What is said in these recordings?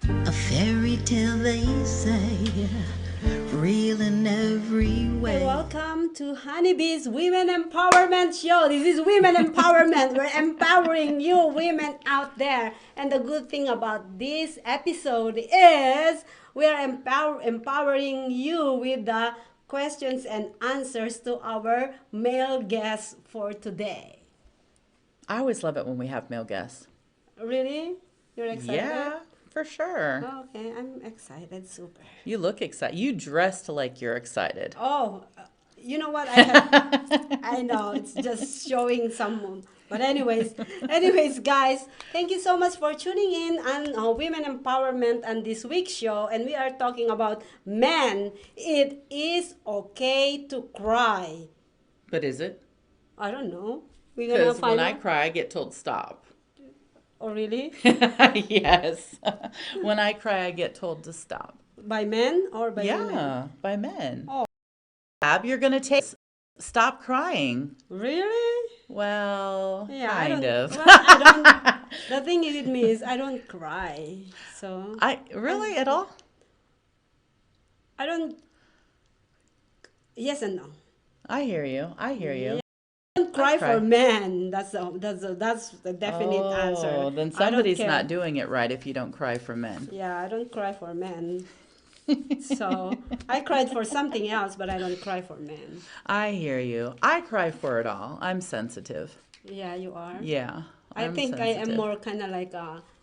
A fairy tale, they say, real in every Hey, way. welcome to Honeybee's Women Empowerment Show. This is Women Empowerment. We're empowering you women out there. And the good thing about this episode is we are empowering you with the questions and answers to our male guests for today. I always love it when we have male guests. Really? You're excited? Yeah, for sure. Okay, I'm excited. Super. You look excited. You dressed like you're excited. Oh, you know what? I know it's just showing some. But anyways, guys, thank you so much for tuning in on Women Empowerment and this week's show. And we are talking about men. It is okay to cry. But is it? I don't know. We're gonna Because find when I out. cry, I get told stop. Oh, really? Yes. When I cry, I get told to stop. By men or by women? Yeah, by men. Oh. Ab, you're going to take stop crying. Really? Well, Yeah, kind of. Well, I don't. The thing is with me is I don't cry, so I really at all? I don't. Yes and no. I hear you. I hear you. I don't cry cry. for men. That's the definite answer. Oh, then I don't somebody's care. not doing it right if you don't cry for men. Yeah, I don't cry for men. So I cried for something else, but I don't cry for men. I hear you. I cry for it all. I'm sensitive. Yeah, you are. Yeah. I I'm think I am sensitive. more kind of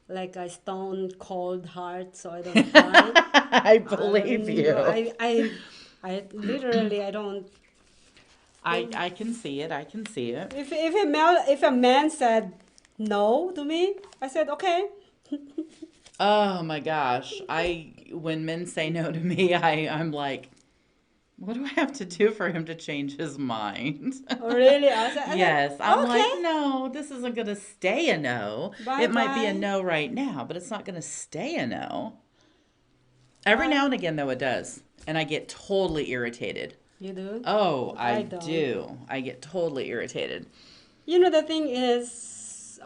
like a stone cold heart, so I don't cry. I believe you. I literally I don't. I can see it. I can see it. If a man said no to me, I said okay. Oh my gosh. When men say no to me, I'm like, what do I have to do for him to change his mind? Oh, really? I said, Yes. I'm okay. like, no, this isn't going to stay a no. It might be a Bye-bye. no right now, but it's not going to stay a no. Every now and again, though, it does. And I get totally irritated. You do? Oh, I I don't. do. I get totally irritated. You know, the thing is,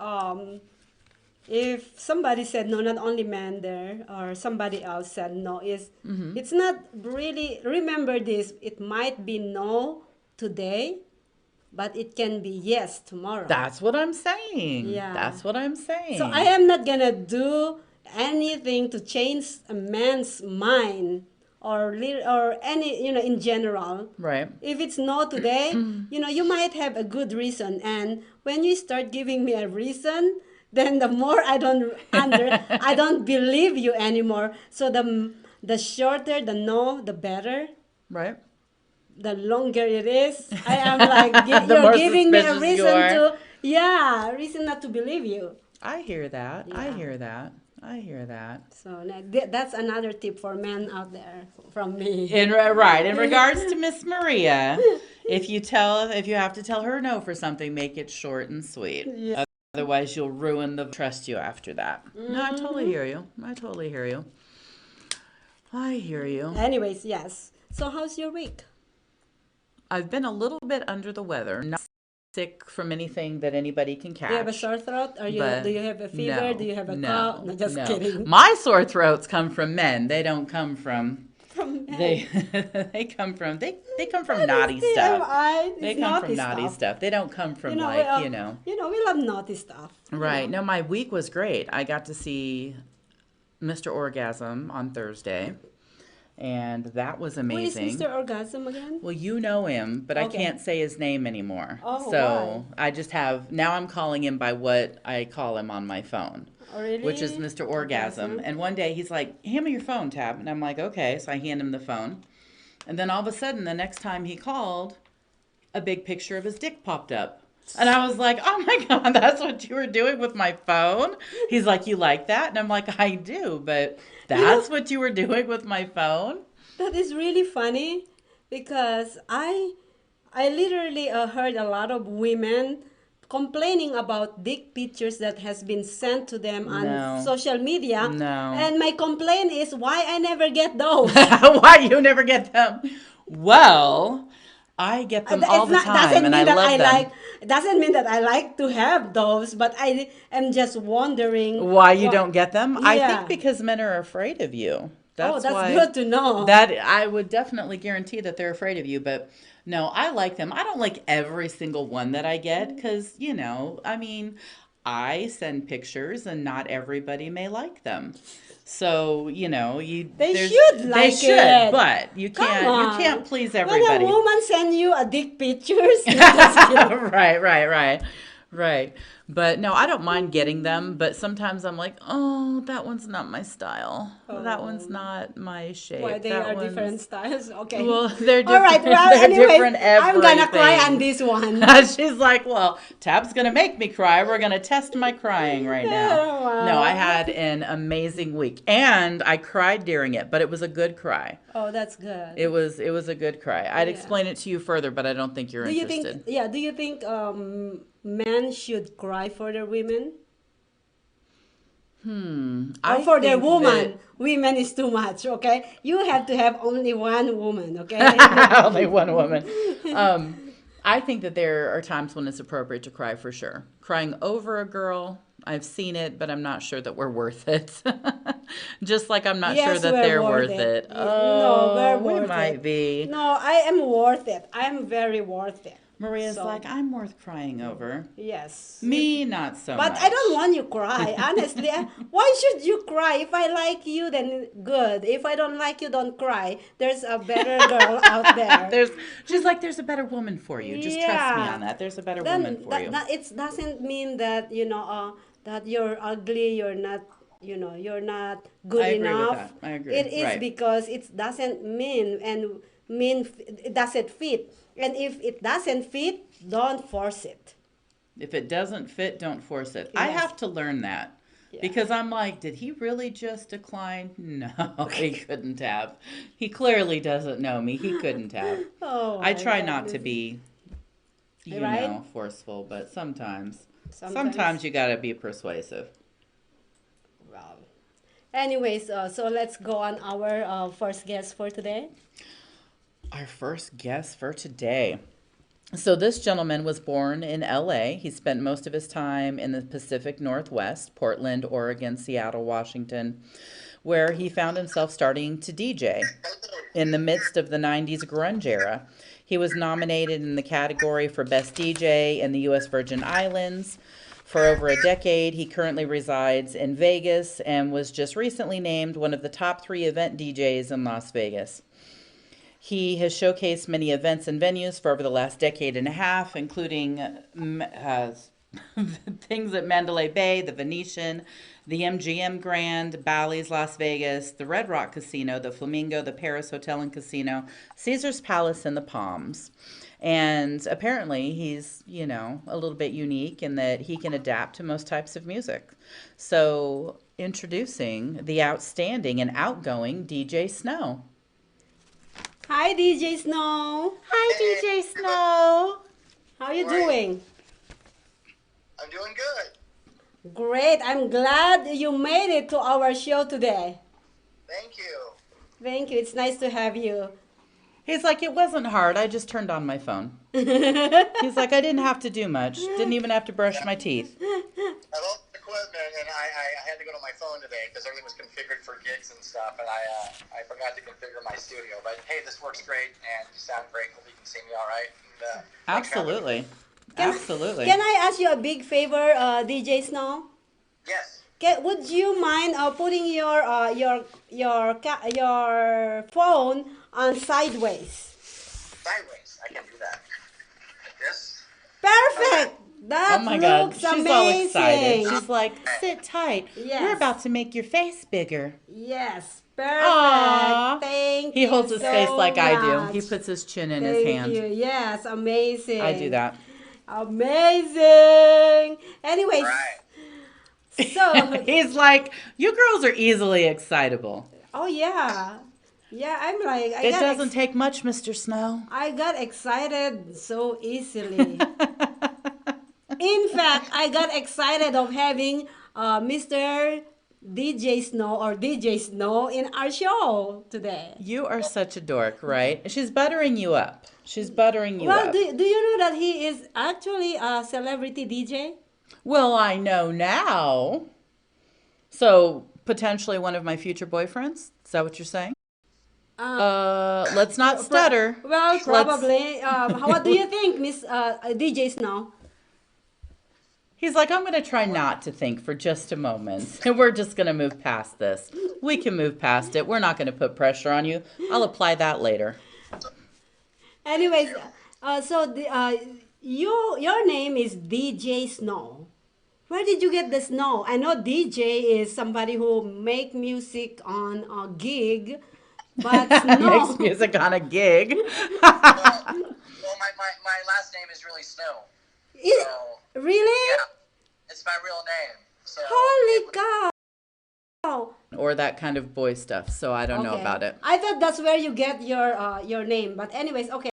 if somebody said no, not only man there, or somebody else said no, it's not really, remember this, it might be no today, but it can be yes tomorrow. That's what I'm saying. Yeah. That's what I'm saying. So I am not gonna do anything to change a man's mind or any, in general. Right. If it's no today, you might have a good reason, and when you start giving me a reason, then the more I don't believe you anymore. So the shorter the no, the better. Right. The longer it is, I am like The you're more giving me a suspicious you reason are. reason not to believe you. I hear that. I Yeah. hear that. I hear that. So that's another tip for men out there from me. In regards to Miss Maria, if you have to tell her no for something, make it short and sweet. Yeah. Otherwise, you'll ruin the trust you after that. No, I totally hear you. I totally hear you. I hear you. Anyways, yes. So how's your week? I've been a little bit under the weather. Not sick from anything that anybody can catch. Do you have a sore throat? But Do you have a fever? no, Do you have a no, cough? No, just no. kidding. My sore throats come from men. They don't come from From men. they come from naughty stuff. They come from naughty stuff. They don't come from we love naughty stuff. Right. No, my week was great. I got to see Mr. Orgasm on Thursday, and that was Who is amazing. Mr. Orgasm again? Well, you know him, but I Okay. can't say his name anymore. Oh, so I just have, now I'm calling him by what I call him on my phone, Oh, really? which is Mr. Orgasm. And one day he's like, hand me your phone, Tab. And I'm like, okay. So I hand him the phone. And then all of a sudden, the next time he called, a big picture of his dick popped up. And I was like, oh my God, that's what you were doing with my phone? He's like, you like that? And I'm like, I do, but that's what you were doing with my phone? That is really funny because I literally heard a lot of women complaining about dick pictures that has been sent to them on No. social media. No. And my complaint is why I never get those. Why you never get them? Well, I get them all It's the not time, and I love them. doesn't mean that I like to have those, but I am just wondering Why you what. don't get them? I think Yeah. because men are afraid of you. Oh, That's that's why. good to know. That I would definitely guarantee that they're afraid of you, but no, I like them. I don't like every single one that I get because, I mean, I send pictures and not everybody may like them. So, They should they like should, it. but Come you can't on. please When a everybody. woman send you a dick pictures, you just kidding. Right. But no, I don't mind getting them, but sometimes I'm like, oh, that one's not my style. That one's Oh, not my why shape. they That are different one's styles? Okay. well, they're All right. different. Well, They're anyways, different I'm gonna cry on everything. this one. She's like, well, Tab's gonna make me cry. We're gonna test my crying right now. Oh, No, I wow. had an amazing week, and I cried during it, but it was a good cry. Oh, that's good. It was a good cry. I'd Yeah. explain it to you further, but I don't think you're Do you think? interested. Yeah. Do you think men should cry for their women or I for their think woman? Women is too much. Okay. You have to have only one woman. Okay. that only one woman. I think that there are times when it's appropriate to cry for sure. Crying over a girl, I've seen it, but I'm not sure that we're worth it. Just like I'm not sure Yes, that we're they're worth worth it. it. No, we're Oh, we worth might it. be. No, I am worth it. I am very worth it. Maria's So, like, I'm worth crying over. yes. Me, not so But much. I don't want you cry. Honestly, why should you cry? If I like you, then good. If I don't like you, don't cry. There's a better girl out there. She's like, there's a better woman for you. Just trust me on that. There's a better woman Then for you. it doesn't mean that that you're ugly. You're not good I agree with enough. that. I agree. It is Right. because it doesn't it doesn't fit. And if it doesn't fit, don't force it. If it doesn't fit, don't force it. I Yes. have to learn that. Yeah. Because I'm like, did he really just decline? No, he couldn't have. He clearly doesn't know me. He couldn't have. Oh, I my try not to goodness. be, Right? forceful, but sometimes Sometimes. you gotta be persuasive. Well, anyways, so let's go on our first guest for today. Our first guest for today. So this gentleman was born in LA. He spent most of his time in the Pacific Northwest, Portland, Oregon, Seattle, Washington, where he found himself starting to DJ in the midst of the 90s grunge era. He was nominated in the category for Best DJ in the U.S. Virgin Islands for over a decade. He currently resides in Vegas and was just recently named one of the top 3 event DJs in Las Vegas. He has showcased many events and venues for over the last decade and a half, including things at Mandalay Bay, the Venetian, the MGM Grand, Bally's Las Vegas, the Red Rock Casino, the Flamingo, the Paris Hotel and Casino, Caesar's Palace, and the Palms. And apparently he's, a little bit unique in that he can adapt to most types of music. So introducing the outstanding and outgoing DJ Snow. Hi, DJ Snow. Hi, DJ Snow. How you doing? I'm doing good. Great. I'm glad you made it to our show today. Thank you. Thank you. It's nice to have you. He's like, it wasn't hard. I just turned on my phone. He's like, I didn't have to do much. Didn't even have to brush my teeth. I have all the equipment, and I had to go to my phone today because everything was configured for gigs and stuff, and I forgot to configure my studio. But hey, this works great, and you sound great. Hope you can see me all right. And, Absolutely. Absolutely. Can I ask you a big favor, DJ Snow? Yes. Would you mind putting your phone on sideways? Sideways. I can do that. Yes. Perfect. That Oh my God. looks She's all amazing. excited. She's like, sit tight. Yes. We're about to make your face bigger. Yes, perfect. Aww. Thank He you holds his so face like I do. much. He puts his chin in his Thank hand. you. Yes, amazing. I do that. Amazing. Anyways, Right. so He's like, you girls are easily excitable. oh yeah, I'm like It doesn't take much, Mr. Snow. I got excited so easily. In fact, I got excited of having Mr. DJ Snow or DJ Snow in our show today. You are such a dork, right? She's buttering you up. She's buttering you Well, up. do you know that he is actually a celebrity DJ? Well, I know now. So, potentially one of my future boyfriends? Is that what you're saying? Let's not stutter. Well, Let's- probably. What do you think, Miss DJ Snow? He's like, I'm going to try not to think for just a moment. And we're just going to move past this. We can move past it. We're not going to put pressure on you. I'll apply that later. Anyways, your name is DJ Snow. Where did you get the snow? I know DJ is somebody who make music on a gig, but Snow. Makes music on a gig. Well, my last name is really Snow. Is- So, really? yeah, it's my real name. So Holy cow! Or that kind of boy stuff. So I don't know Okay. about it. I thought that's where you get your name. But anyways, okay.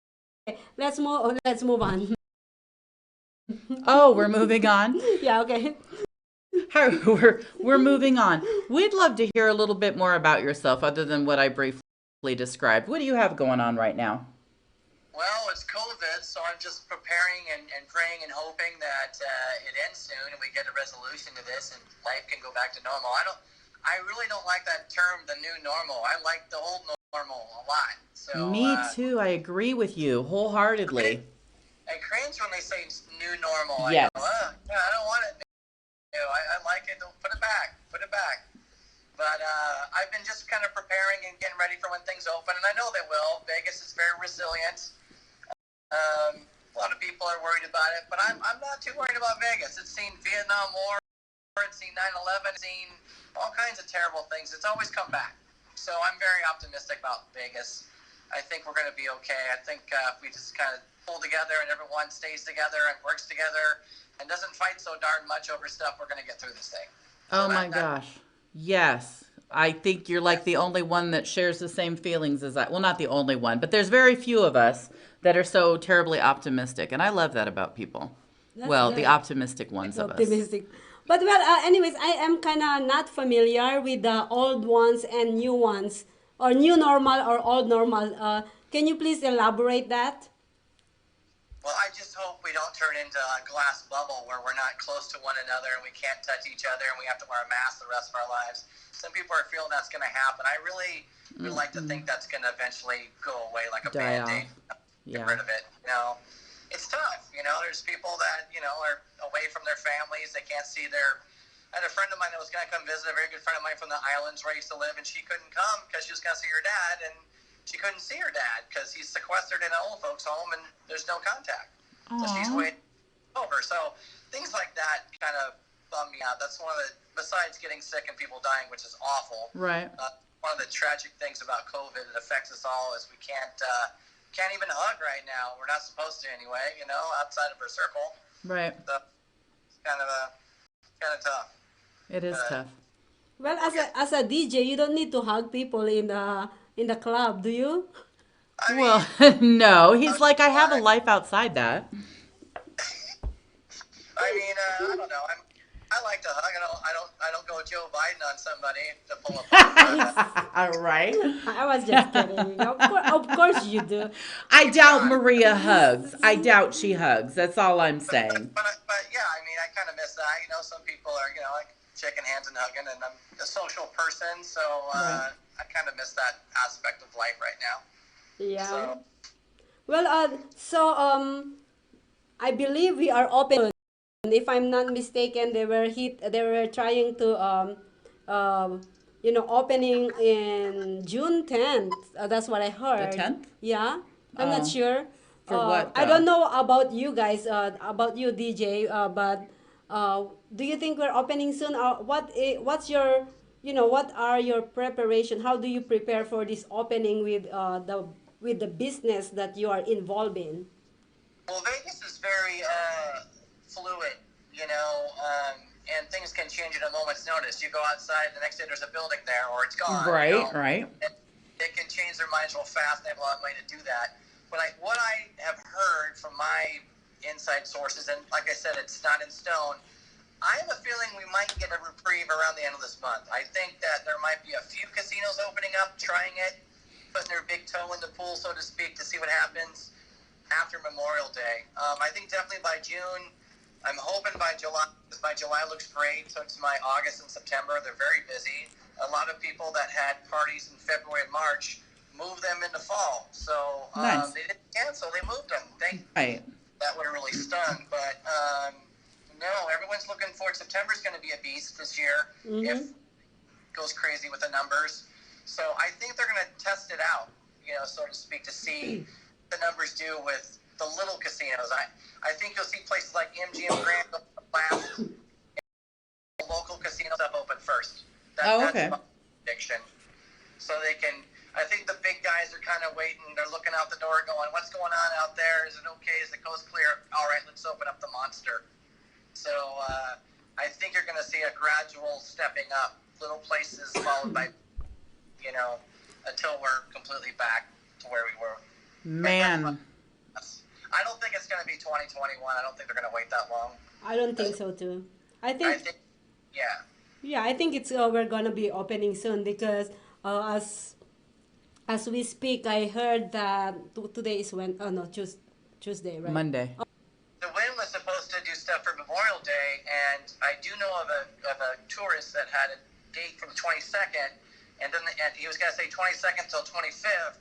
Let's move on. Oh, we're moving on. Yeah, okay. We're moving on. We'd love to hear a little bit more about yourself other than what I briefly described. What do you have going on right now? Well, it's COVID, so I'm just preparing and praying and hoping that it ends soon and we get a resolution to this and life can go back to normal. I really don't like that term, the new normal. I like the old normal a lot. So Me too. I agree with you wholeheartedly. I cringe when they say new normal. Yes. I go, yeah, I don't want it. I like it. Put it back. Put it back. But I've been just kind of preparing and getting ready for when things open, and I know they will. Vegas is very resilient. A lot of people are worried about it, but I'm not too worried about Vegas. It's seen Vietnam War, it's seen 9/11, it's seen all kinds of terrible things. It's always come back. So I'm very optimistic about Vegas. I think we're going to be okay. I think if we just kind of pull together and everyone stays together and works together and doesn't fight so darn much over stuff, we're going to get through this thing. Oh my gosh. Yes. I think you're like the only one that shares the same feelings as I. Well, not the only one, but there's very few of us that are so terribly optimistic. And I love that about people. That's Well, good. the optimistic ones of us. Optimistic. But well, anyways, I am kind of not familiar with the old ones and new ones, or new normal or old normal. Can you please elaborate that? Well, I just hope we don't turn into a glass bubble where we're not close to one another and we can't touch each other and we have to wear a mask the rest of our lives. Some people are feeling that's going to happen. I really would like to think that's going to eventually go away like a Die Band-Aid. off. Get Yeah. rid of it. It's tough. There's people that, are away from their families. They can't see their... I had a friend of mine that was going to come visit, a very good friend of mine from the islands where I used to live, and she couldn't come because she was going to see her dad, and she couldn't see her dad because he's sequestered in an old folks home and there's no contact. So she's Aw. waiting over. So things like that kind of bum me out. That's one of the, besides getting sick and people dying, which is awful. Right. One of the tragic things about COVID, it affects us all, is we can't even hug right now. We're not supposed to anyway, outside of our circle. Right. So it's kind of tough. It is tough. Well, as a DJ, you don't need to hug people in the club, do you? I mean, Well, no. He's like, I have a life outside that. I don't know. I like to hug. I don't go Joe Biden on somebody to pull up. All right. I was just kidding. Of course you do. I doubt Maria hugs. I doubt she hugs. That's all I'm saying. But yeah, I kind of miss that. Some people are like shaking hands and hugging, and I'm a social person, so I kind of miss that aspect of life right now. Yeah. So, Well, I believe we are open. If I'm not mistaken, they were trying to opening in June 10th. That's what I heard. The 10th? Yeah. I'm not sure. For what, I though? don't know about you guys, about you, DJ, but do you think we're opening soon? What's your, what are your preparation? How do you prepare for this opening with the business that you are involved in? well, Vegas is very fluid, and things can change at a moment's notice. You go outside, the next day there's a building there, or it's gone. Right, right. They can change their minds real fast. They have a lot of money to do that. But what I have heard from my inside sources, and like I said, it's not in stone, I have a feeling we might might get a reprieve around the end of this month. I think that there might be a few casinos opening up, trying it, putting their big toe in the pool, so to speak, to see what happens after Memorial Day. I think definitely by June. I'm hoping by July, because by July looks great. So it's my August and September. They're very busy. A lot of people that had parties in February and March moved them into fall. So Nice. they didn't cancel. They moved them. Right. That would have really stung. But no, everyone's looking forward. September's going to be a beast this year if it goes crazy with the numbers. So I think they're going to test it out, so to speak, to see what the numbers do with the little casinos. I think you'll see places like MGM Grand open last, local casinos have opened first. Okay. That's my prediction. So they can. I think the big guys are kind of waiting. They're looking out the door, going, "What's going on out there? Is it okay? Is the coast clear? All right, let's open up the Monster." So I think you're going to see a gradual stepping up. Little places followed by, until we're completely back to where we were. Man. I don't think it's going to be 2021. I don't think they're going to wait that long. I don't think so too. I think yeah. Yeah, I think it's we're gonna be opening soon because as we speak, I heard that today is Tuesday, right? Monday. The Wynn was supposed to do stuff for Memorial Day, and I do know of a tourist that had a date from 22nd, and then he was going to say 22nd till 25th,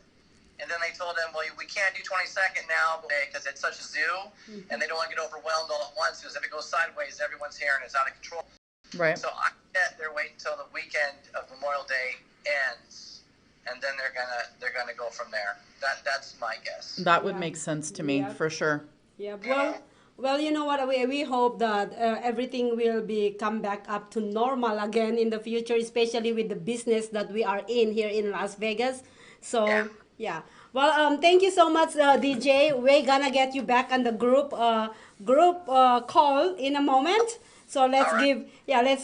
and then they told him, well, we can't do 22nd now because it's such a zoo, and they don't want to get overwhelmed all at once because if it goes sideways, everyone's here and it's out of control. Right. So I bet they're waiting until the weekend of Memorial Day ends, and then they're gonna go from there. That's my guess. That would make sense to me, for sure. Yeah. Well, you know what? We hope that everything will come back up to normal again in the future, especially with the business that we are in here in Las Vegas. So yeah. Well, thank you so much, DJ. We're gonna get you back on the group call in a moment. So let's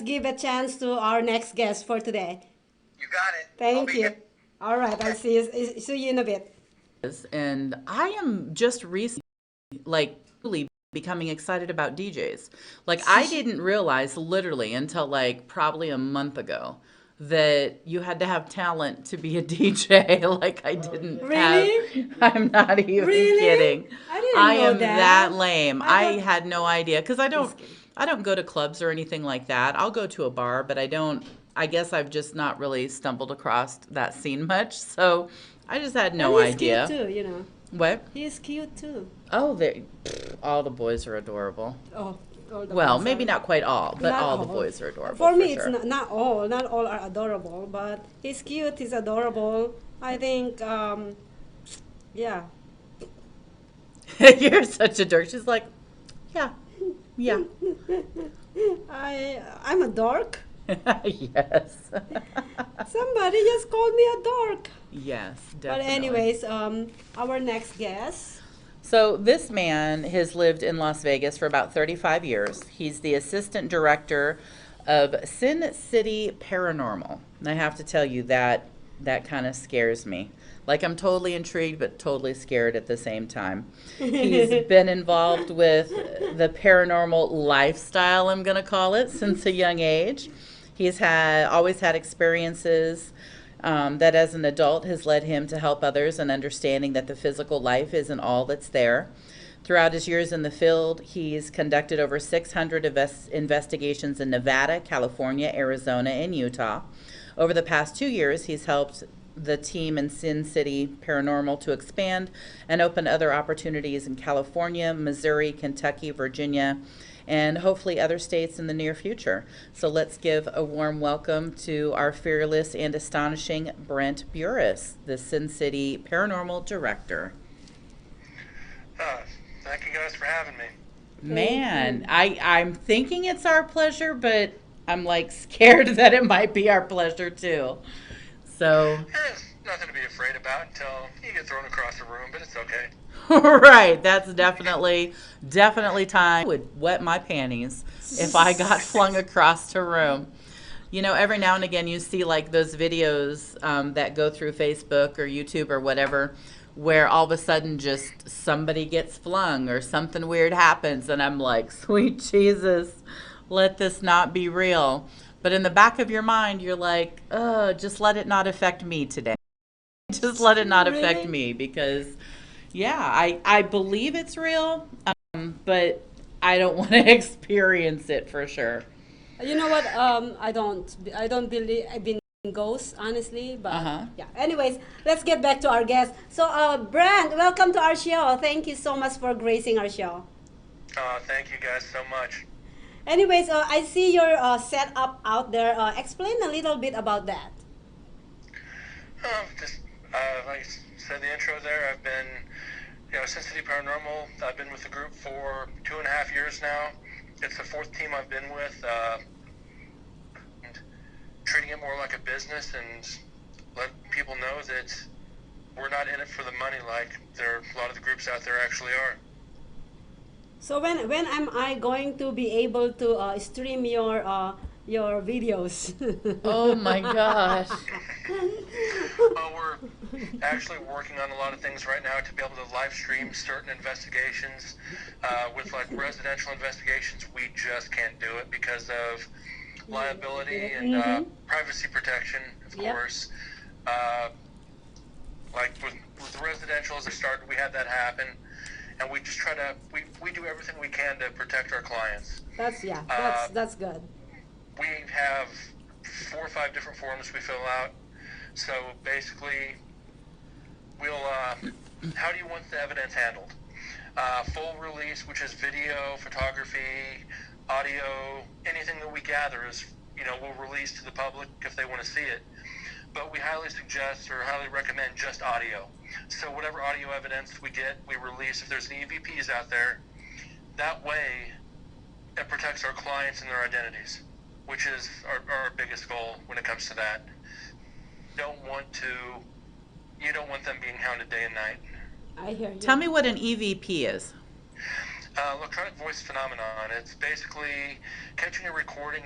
give a chance to our next guest for today. You got it. Thank you. All right, I'll see you in a bit. And I am just recently, really becoming excited about DJs. I didn't realize literally until probably a month ago that you had to have talent to be a DJ. I didn't Really? I'm not even kidding. I didn't know am that lame. I had no idea because I don't go to clubs or anything like that. I'll go to a bar, but I guess I've just not really stumbled across that scene much. So I just had no idea. He's cute too, What? He's cute too. Oh, all the boys are adorable. Oh. Well, maybe not quite all, but all the boys are adorable. For me, sure. it's not all. Not all are adorable, but he's cute. He's adorable. I think, yeah. You're such a dork. She's like, yeah. I'm a dork. Yes. Somebody just called me a dork. Yes, definitely. But anyways, our next guest. So this man has lived in Las Vegas for about 35 years. He's the assistant director of Sin City Paranormal. And I have to tell you that kind of scares me. I'm totally intrigued, but totally scared at the same time. He's been involved with the paranormal lifestyle, I'm going to call it, since a young age. He's always had experiences that as an adult has led him to help others in understanding that the physical life isn't all that's there. Throughout his years in the field, he's conducted over 600 investigations in Nevada, California, Arizona, and Utah. Over the past 2 years, he's helped the team in Sin City Paranormal to expand and open other opportunities in California, Missouri, Kentucky, Virginia, and hopefully other states in the near future. So let's give a warm welcome to our fearless and astonishing Brent Burris, the Sin City Paranormal Director. Thank you guys for having me. Man, I'm thinking it's our pleasure, but I'm scared that it might be our pleasure too. So There's nothing to be afraid about until you get thrown across the room, but it's okay. right, that's definitely time. Would wet my panties if I got flung across the room. Every now and again you see those videos that go through Facebook or YouTube or whatever, where all of a sudden just somebody gets flung or something weird happens, and I'm like, sweet Jesus, let this not be real. But in the back of your mind, you're like, oh, just let it not affect me today. Just let it not affect Really? me because, yeah, I believe it's real, but I don't want to experience it for sure. You know what? I don't believe in ghosts, honestly. But Uh-huh. yeah. Anyways, let's get back to our guest. So, Brent, welcome to our show. Thank you so much for gracing our show. Thank you guys so much. Anyways, I see your setup out there. Explain a little bit about that. Just like I said in the intro there, I've been, Sin City Paranormal. I've been with the group for 2.5 years now. It's the fourth team I've been with. And treating it more like a business and let people know that we're not in it for the money like a lot of the groups out there actually are. So when am I going to be able to stream your videos? Oh my gosh. Well, we're actually working on a lot of things right now to be able to live stream certain investigations. With like residential investigations, we just can't do it because of liability and privacy protection, of Yep. course. Like with the residentials that started, we had that happen, and we just try to we do everything we can to protect our clients. That's good. We have 4 or 5 different forms we fill out. So basically, we'll how do you want the evidence handled? Full release, which is video, photography, audio, anything that we gather is, we'll release to the public if they want to see it. But we highly suggest or highly recommend just audio. So whatever audio evidence we get, we release if there's any EVPs out there. That way, it protects our clients and their identities, which is our biggest goal when it comes to that. You don't want them being hounded day and night. I hear you. Tell me what an EVP is. Electronic voice phenomenon. It's basically catching a recording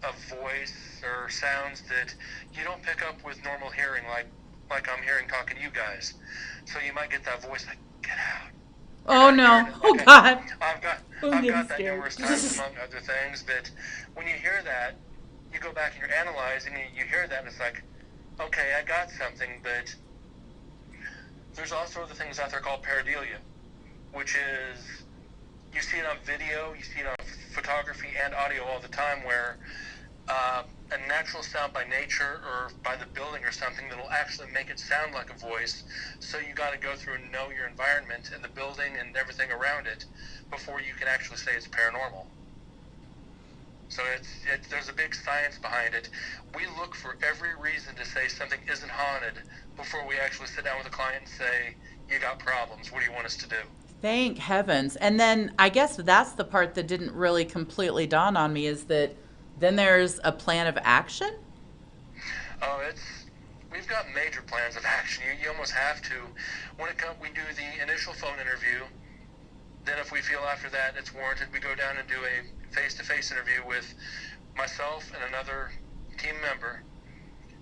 of voice or sounds that you don't pick up with normal hearing, like I'm hearing talking to you guys. So you might get that voice like, get out. Oh no. Oh God. I've got that numerous times among other things, but when you hear that, you go back and you're analyzing and you hear that and it's like, okay, I got something, but there's also other things out there called pareidolia, which is you see it on video, you see it on photography and audio all the time where a natural sound by nature or by the building or something that'll actually make it sound like a voice. So you got to go through and know your environment and the building and everything around it before you can actually say it's paranormal. So there's a big science behind it. We look for every reason to say something isn't haunted before we actually sit down with a client and say, you got problems, what do you want us to do? Thank heavens. And then I guess that's the part that didn't really completely dawn on me is that then there's a plan of action? Oh, we've got major plans of action. You almost have to. When we do the initial phone interview, then if we feel after that it's warranted, we go down and do a face-to-face interview with myself and another team member.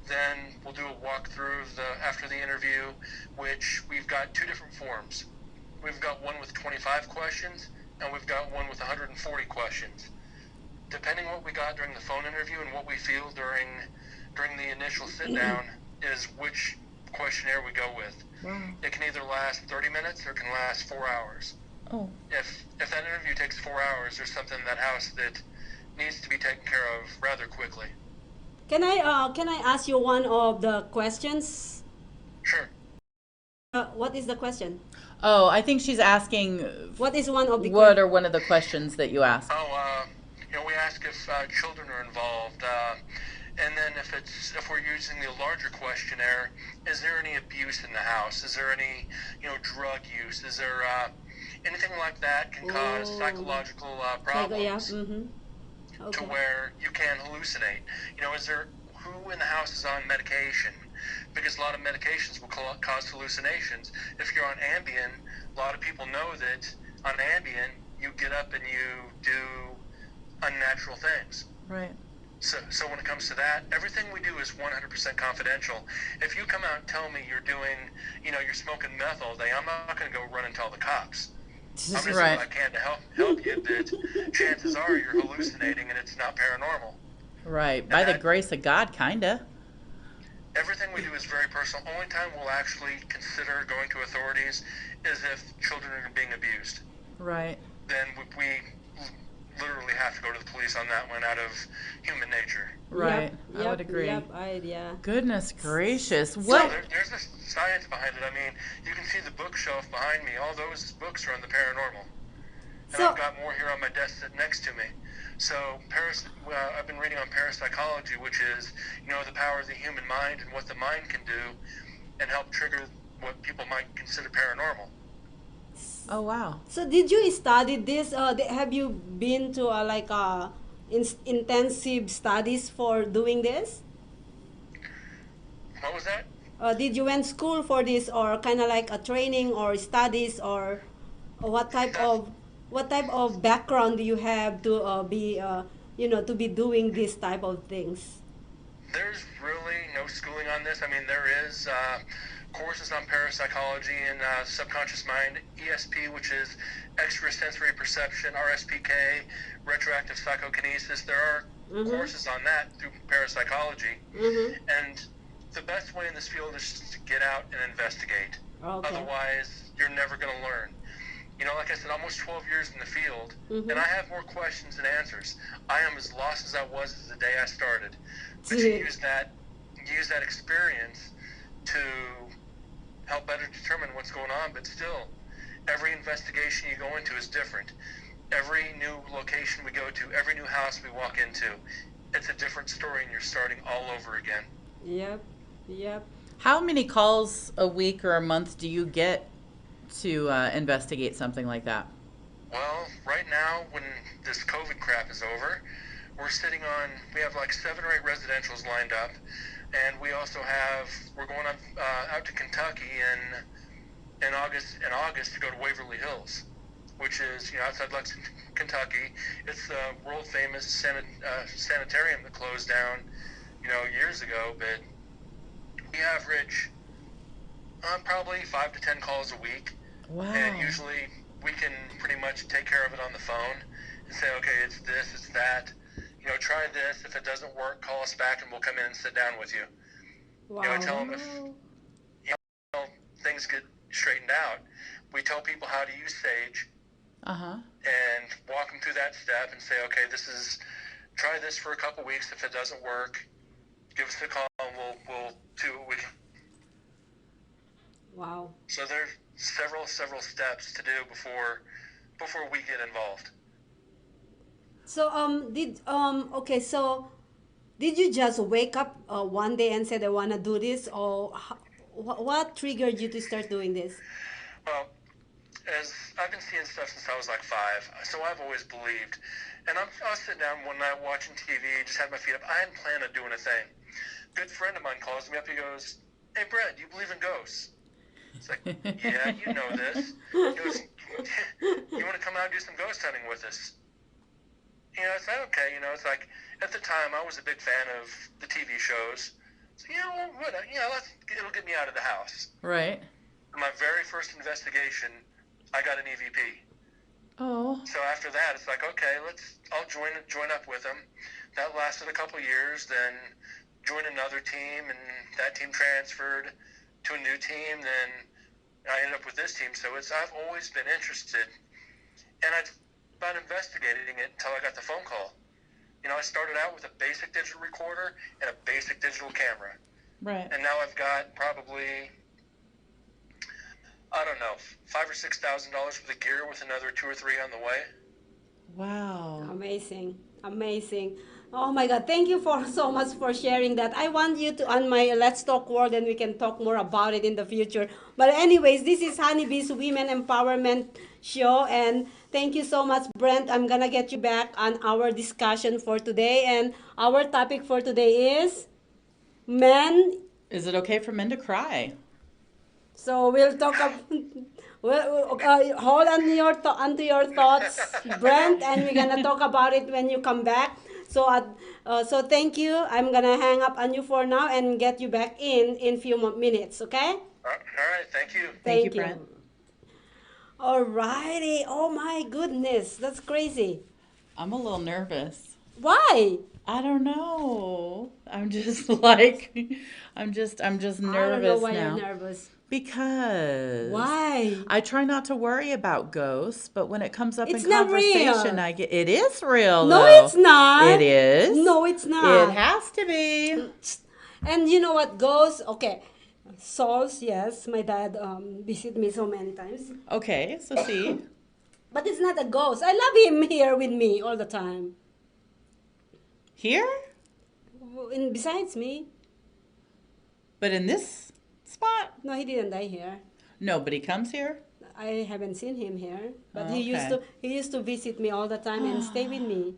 Then we'll do a walkthrough after the interview, which we've got 2 different forms. We've got one with 25 questions, and we've got one with 140 questions. Depending on what we got during the phone interview and what we feel during the initial sit-down is which questionnaire we go with. Wow. It can either last 30 minutes or it can last 4 hours. Oh. If that interview takes 4 hours, there's something in that house that needs to be taken care of rather quickly. Can I ask you one of the questions? Sure. What is the question? Oh, I think she's asking What is one of the what are one of the questions that you asked? We ask if children are involved, and then if we're using the larger questionnaire, is there any abuse in the house? Is there any drug use? Is there anything like that can cause psychological problems to where you can hallucinate? Is there who in the house is on medication? Because a lot of medications will cause hallucinations. If you're on Ambien, a lot of people know that on Ambien you get up and you do unnatural things. Right. So when it comes to that, everything we do is 100% confidential. If you come out and tell me you're doing, you're smoking meth all day, I'm not going to go run and tell the cops. I'm just Right. doing what I can to help you, but chances are you're hallucinating and it's not paranormal. Right. And By the that grace of God, kinda. everything we do is very personal. Only time we'll actually consider going to authorities is if children are being abused. Right. Then we literally have to go to the police on that one out of human nature. Right. Yep, I would agree. Yep, yeah. Goodness gracious. So What? there's a science behind it. I mean, you can see the bookshelf behind me. All those books are on the paranormal. And So, I've got more here on my desk sitting next to me. So I've been reading on parapsychology, which is, the power of the human mind and what the mind can do and help trigger what people might consider paranormal. Oh, wow. so did you study this? Have you been to intensive studies for doing this? What was that? Did you went school for this, or kind of like a training or studies, or what type of background do you have to to be doing this type of things? There's really no schooling on this. I mean, there is courses on parapsychology and subconscious mind, ESP, which is extrasensory perception, RSPK, retroactive psychokinesis. There are courses on that through parapsychology. Mm-hmm. And the best way in this field is just to get out and investigate. Okay. Otherwise, you're never going to learn. Like I said, almost 12 years in the field, and I have more questions than answers. I am as lost as I was the day I started. But you use that experience to help better determine what's going on. But still, every investigation you go into is different. Every new location we go to, every new house we walk into, it's a different story, and you're starting all over again. Yep. How many calls a week or a month do you get to investigate something like that? Well, right now, when this COVID crap is over, we have like 7 or 8 residentials lined up, and we're going out to Kentucky in August to go to Waverly Hills, which is, outside Lexington, Kentucky. It's the world famous sanitarium that closed down, years ago, but we average probably 5 to 10 calls a week. Wow. And usually we can pretty much take care of it on the phone and say, okay, it's this, it's that. Try this. If it doesn't work, call us back and we'll come in and sit down with you. Wow. Tell them if things get straightened out. We tell people how to use Sage and walk them through that step and say, okay, try this for a couple weeks. If it doesn't work, give us a call and we'll do what we can. Wow. So there's several steps to do before we get involved. So did you just wake up one day and said I want to do this, or what triggered you to start doing this? Well, as I've been seeing stuff since I was like 5, so I've always believed. And I was sitting down one night watching TV, just had my feet up. I hadn't planned on doing a thing. Good friend of mine calls me up. He goes, "Hey, Brent, do you believe in ghosts?" It's like, "Yeah, you know this." He goes, "You want to come out and do some ghost hunting with us?" I said, "Okay." It's like, at the time, I was a big fan of the TV shows. So, it'll get me out of the house. Right. My very first investigation, I got an EVP. Oh. So after that, it's like, okay, I'll join up with them. That lasted a couple years, then joined another team, and that team transferred to a new team, then I ended up with this team. So I've always been interested, and I've been investigating it until I got the phone call. I started out with a basic digital recorder and a basic digital camera. Right. And now I've got probably, I don't know, $5,000 or $6,000 for the gear, with another 2 or 3 on the way. Wow. Amazing. Oh my God! Thank you so much for sharing that. I want you to on my Let's Talk World, and we can talk more about it in the future. But anyways, this is Honeybee's Women Empowerment Show, and thank you so much, Brent. I'm gonna get you back on our discussion for today, and our topic for today is men. Is it okay for men to cry? So we'll talk about. Hold on onto your thoughts, Brent, and we're gonna talk about it when you come back. So, so thank you. I'm gonna hang up on you for now and get you back in few more minutes. Okay? All right. Thank you. Thank you, Brent. Alrighty. Oh my goodness, that's crazy. I'm a little nervous. Why? I don't know. I'm just like, I'm just I don't know nervous why you're now. nervous. Because Why? I try not to worry about ghosts, but when it comes up in It's not conversation, real. it is real No, though. it's not. It is. No, it's It not. has to be. And you know what goes? Okay, souls. Yes, my dad visit me so many times, Okay, so see. but it's not a ghost. I love him here with me all the time. Here? And besides me, But in this spot? no, he didn't die here. Nobody comes here? I haven't seen him here, but Oh, he used to visit me all the time and stay with me.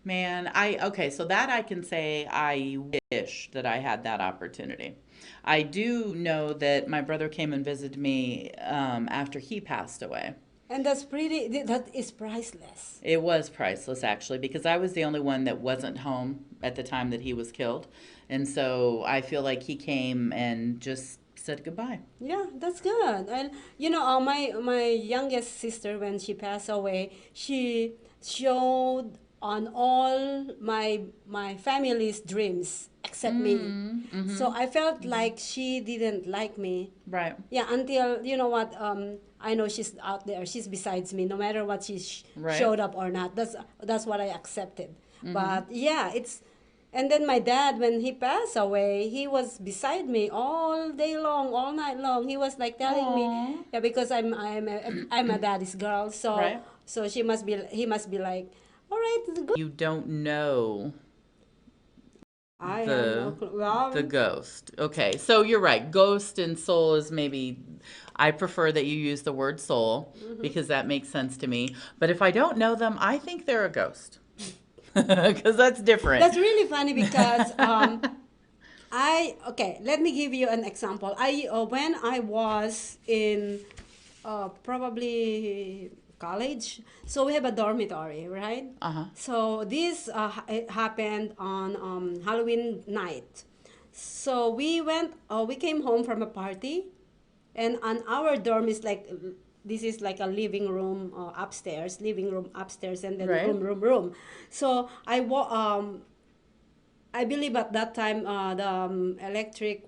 Man, okay, so that I can say I wish that I had that opportunity. I do know that my brother came and visited me after he passed away. And that's pretty. That is priceless. It was priceless, actually, because I was the only one that wasn't home at the time that he was killed. And so I feel like he came and just said goodbye. Yeah, that's good. And you know, my youngest sister, when she passed away, she showed on all my family's dreams except me. So I felt like she didn't like me. Right. Yeah, until you know what, I know she's out there. She's besides me. No matter what she Right. showed up or not. That's what I accepted. But yeah, it's. And then my dad, when he passed away, he was beside me all day long, all night long. He was like telling me, Aw. yeah, because I'm a daddy's girl, so Right. so he must be like, all right, it's good. You don't know I have the no clue. Well, the ghost. Okay, so you're right. Ghost and soul is maybe. I prefer that you use the word soul because that makes sense to me. But if I don't know them, I think they're a ghost because that's different. that's really funny because let me give you an example. When I was in probably college, so we have a dormitory, right? Uh-huh. So this it happened on Halloween night. So we came home from a party, and on our dorm is like this is like a living room upstairs, and then Right. room. So I believe at that time the electric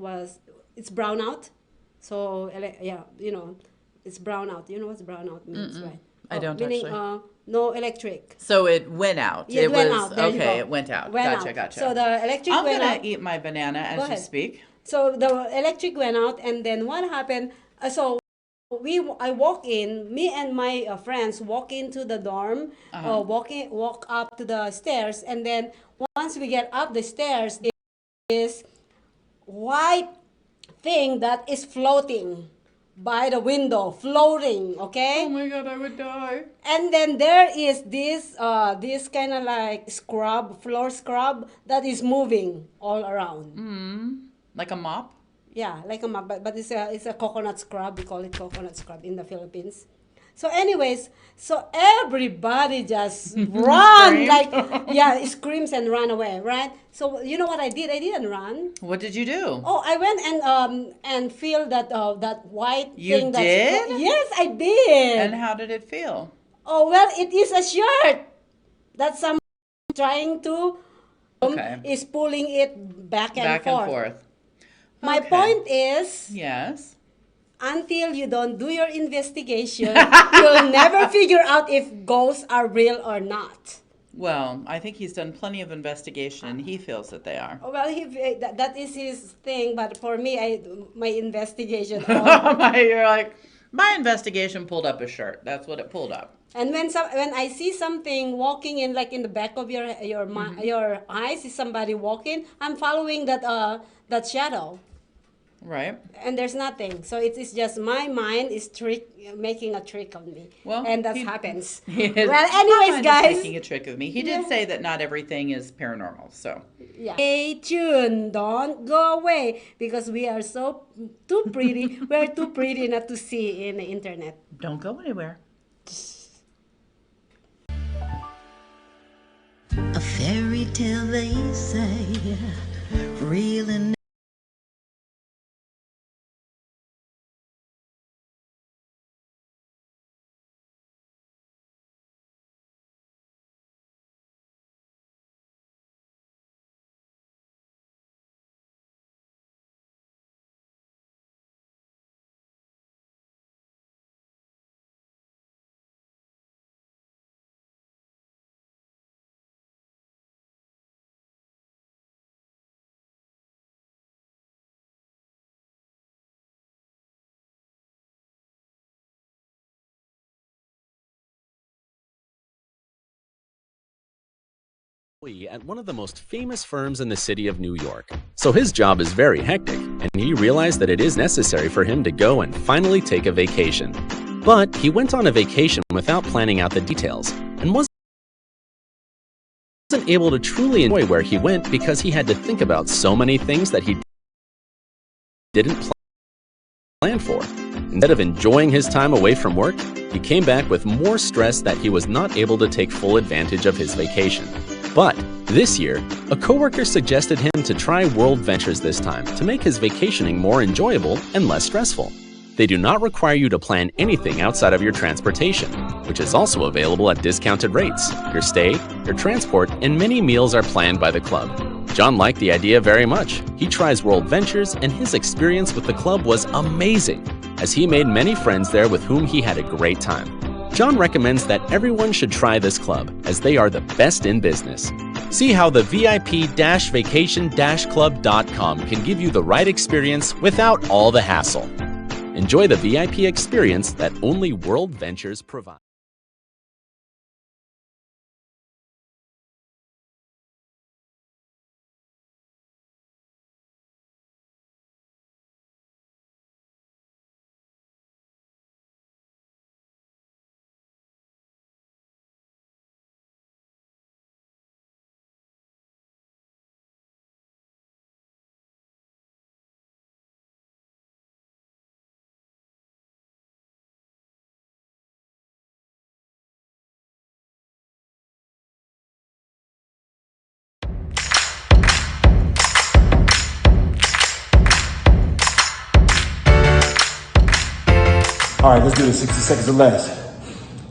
it's brown out. So yeah, you know, it's brown out. You know what brown out means, right? I don't meaning, actually. no electric. So it went out. Yeah, it went out. There you okay. go. It went out. Went Gotcha. out. Gotcha. So the electric I'm went gonna out. eat my banana Go as you ahead. speak. So the electric went out, and then what happened? I walk in. Me and my friends walk into the dorm. Walk up to the stairs, and then once we get up the stairs, this white thing that is floating by the window, floating. Okay. Oh my god, I would die. And then there is this kind of like floor scrub that is moving all around. Like a mop? Yeah, like a map, but it's a coconut scrub. We call it coconut scrub in the Philippines. So, anyways, so everybody just run like screams and run away, right? So you know what I did? I didn't run. What did you do? Oh, I went and feel that white You thing. did? Yes, I did. And how did it feel? Oh well, it is a shirt that someone trying to Okay. is pulling it back and Back forth. and forth. My Okay. point is, Yes. until you don't do your investigation, you'll never figure out if ghosts are real or not. Well, I think he's done plenty of investigation and he feels that they are. Well, that is his thing, but for me, my investigation. You're like, my investigation pulled up a shirt. That's what it pulled up. And when I see something walking in, like in the back of your eyes, is somebody walking, I'm following that shadow. Right. And there's nothing. So it is just my mind is making a trick on me. Well, and that happens. He is- Well, my anyways, mind is guys. making a trick of me. He did say that not everything is paranormal. So Yeah. Stay tuned. Don't go away because we are too pretty. We're too pretty not to see in the internet. don't go anywhere. A fairy tale they say, real and At one of the most famous firms in the city of New York. So his job is very hectic, and he realized that it is necessary for him to go and finally take a vacation. But he went on a vacation without planning out the details, and wasn't able to truly enjoy where he went because he had to think about so many things that he didn't plan for. Instead of enjoying his time away from work, he came back with more stress that he was not able to take full advantage of his vacation. But this year, a coworker suggested him to try World Ventures this time to make his vacationing more enjoyable and less stressful. They do not require you to plan anything outside of your transportation, which is also available at discounted rates. Your stay, your transport, and many meals are planned by the club. John liked the idea very much. He tries World Ventures, and his experience with the club was amazing, as he made many friends there with whom he had a great time. John recommends that everyone should try this club, as they are the best in business. See how the VIP-vacation-club.com can give you the right experience without all the hassle. Enjoy the VIP experience that only World Ventures provides. All right, let's do this 60 seconds or less.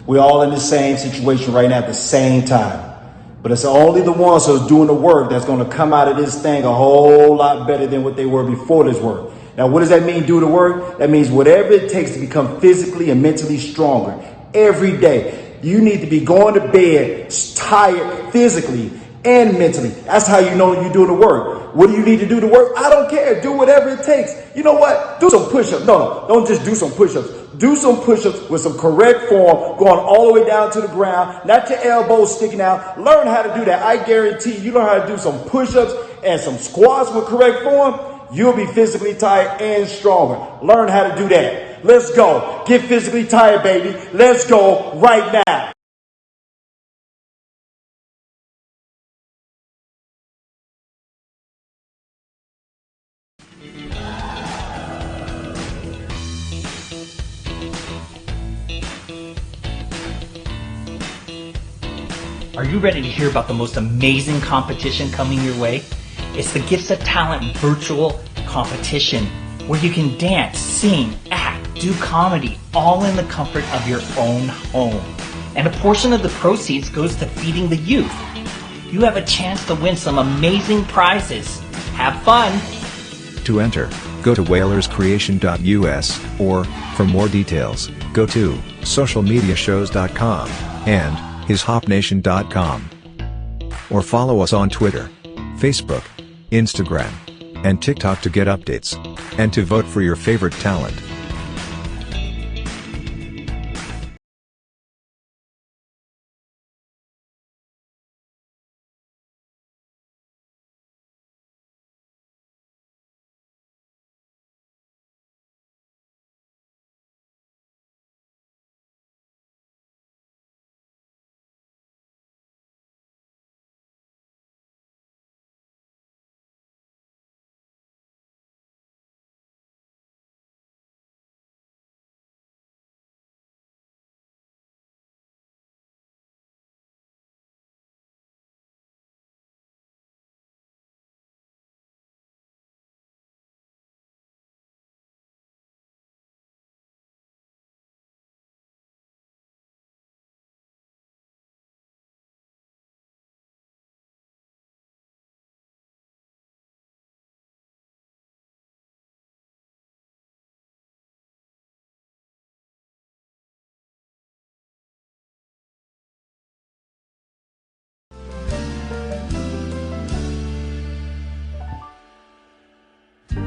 We're all in the same situation right now at the same time. But it's only the ones who are doing the work that's going to come out of this thing a whole lot better than what they were before this work. Now, what does that mean, do the work? That means whatever it takes to become physically and mentally stronger every day. You need to be going to bed tired physically and mentally. That's how you know you're doing the work. What do you need to do to work? I don't care. Do whatever it takes. You know what? Do some push-ups. No, don't just do some push-ups. Do some push-ups with some correct form, going all the way down to the ground, not your elbows sticking out. Learn how to do that. I guarantee you learn how to do some push-ups and some squats with correct form, you'll be physically tired and stronger. Learn how to do that. Let's go. Get physically tired, baby. Let's go right now. Are you ready to hear about the most amazing competition coming your way? It's the Gifts of Talent virtual competition where you can dance, sing, act, do comedy, all in the comfort of your own home. And a portion of the proceeds goes to feeding the youth. You have a chance to win some amazing prizes. Have fun! To enter, go to whalerscreation.us, or, for more details, go to socialmediashows.com and hishopnation.com. Or follow us on Twitter, Facebook, Instagram, and TikTok to get updates, and to vote for your favorite talent.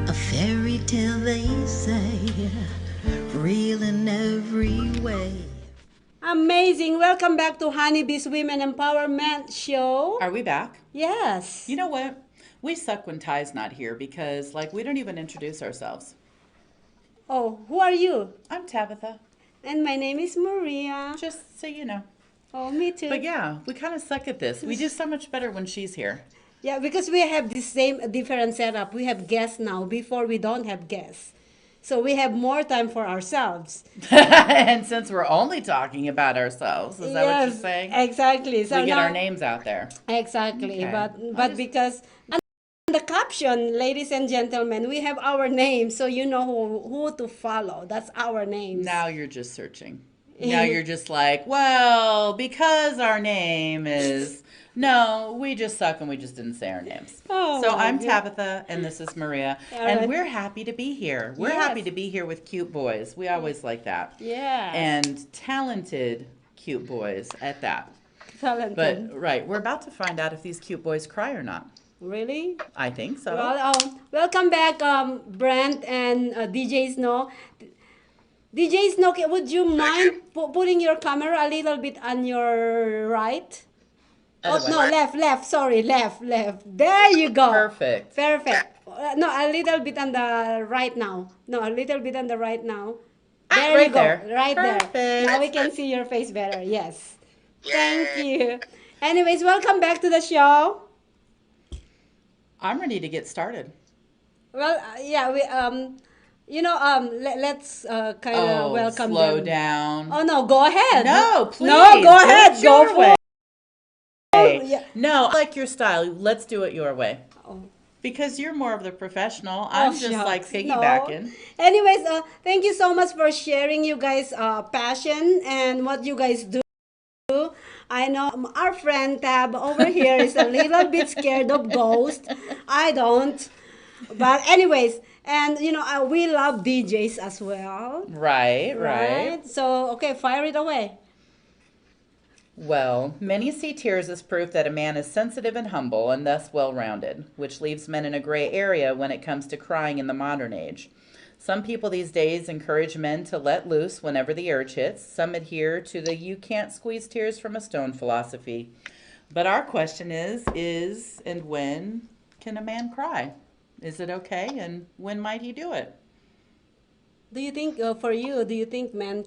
A fairy tale, they say, real in every way. Amazing. Welcome back to Honeybee's Women Empowerment Show. Are we back? Yes. You know what? We suck when Ty's not here because, like, we don't even introduce ourselves. Oh, who are you? I'm Tabatha, And my name is Maria. just so you know. Oh, me too. But yeah, we kind of suck at this. We do so much better when she's here. Yeah, because we have the same different setup. We have guests now. Before we don't have guests. So we have more time for ourselves. And since we're only talking about ourselves, is that what you're saying? Exactly. So we get now, our names out there. Exactly. Okay. But because and the caption, ladies and gentlemen, we have our names, so you know who to follow. That's our names. Now you're just searching. Now you're just like, well, because our name is... No, we just suck and we just didn't say our names. Oh, so I'm yeah. Tabatha and this is Maria. All and right. we're happy to be here. We're Yes. happy to be here with cute boys. We always like that. Yeah. And talented cute boys at that. Talented. But, right, we're about to find out if these cute boys cry or not. Really? I think so. Well, welcome back, Brent and DJ Snow. DJ Snow, would you mind putting your camera a little bit on your right? Oh, Other no, way. left. Sorry, left. There you go. Perfect. Perfect. No, a little bit on the right now. No, a little bit on the right now. Ah, There right you go. there. Right there. Perfect. Now we can see your face better. Yes. Thank you. Anyways, welcome back to the show. I'm ready to get started. Well, yeah, we let's kind of welcome slow them. down. Oh no, go ahead. No, please. No, go ahead. Do it your Go way. Yeah. No, I like your style. Let's do it your way. Oh. Because you're more of the professional. I'm just like shucks. piggybacking. No. Anyways, thank you so much for sharing you guys' passion and what you guys do. I know our friend Tab over here is a little bit scared of ghosts. I don't. But anyways, and we love DJs as well. Right. So, okay, fire it away. Well, many see tears as proof that a man is sensitive and humble and thus well-rounded, which leaves men in a gray area when it comes to crying in the modern age. Some people these days encourage men to let loose whenever the urge hits. Some adhere to the you can't squeeze tears from a stone philosophy. But our question is and when can a man cry? Is it okay, and when might he do it? Do you think, for you, do you think men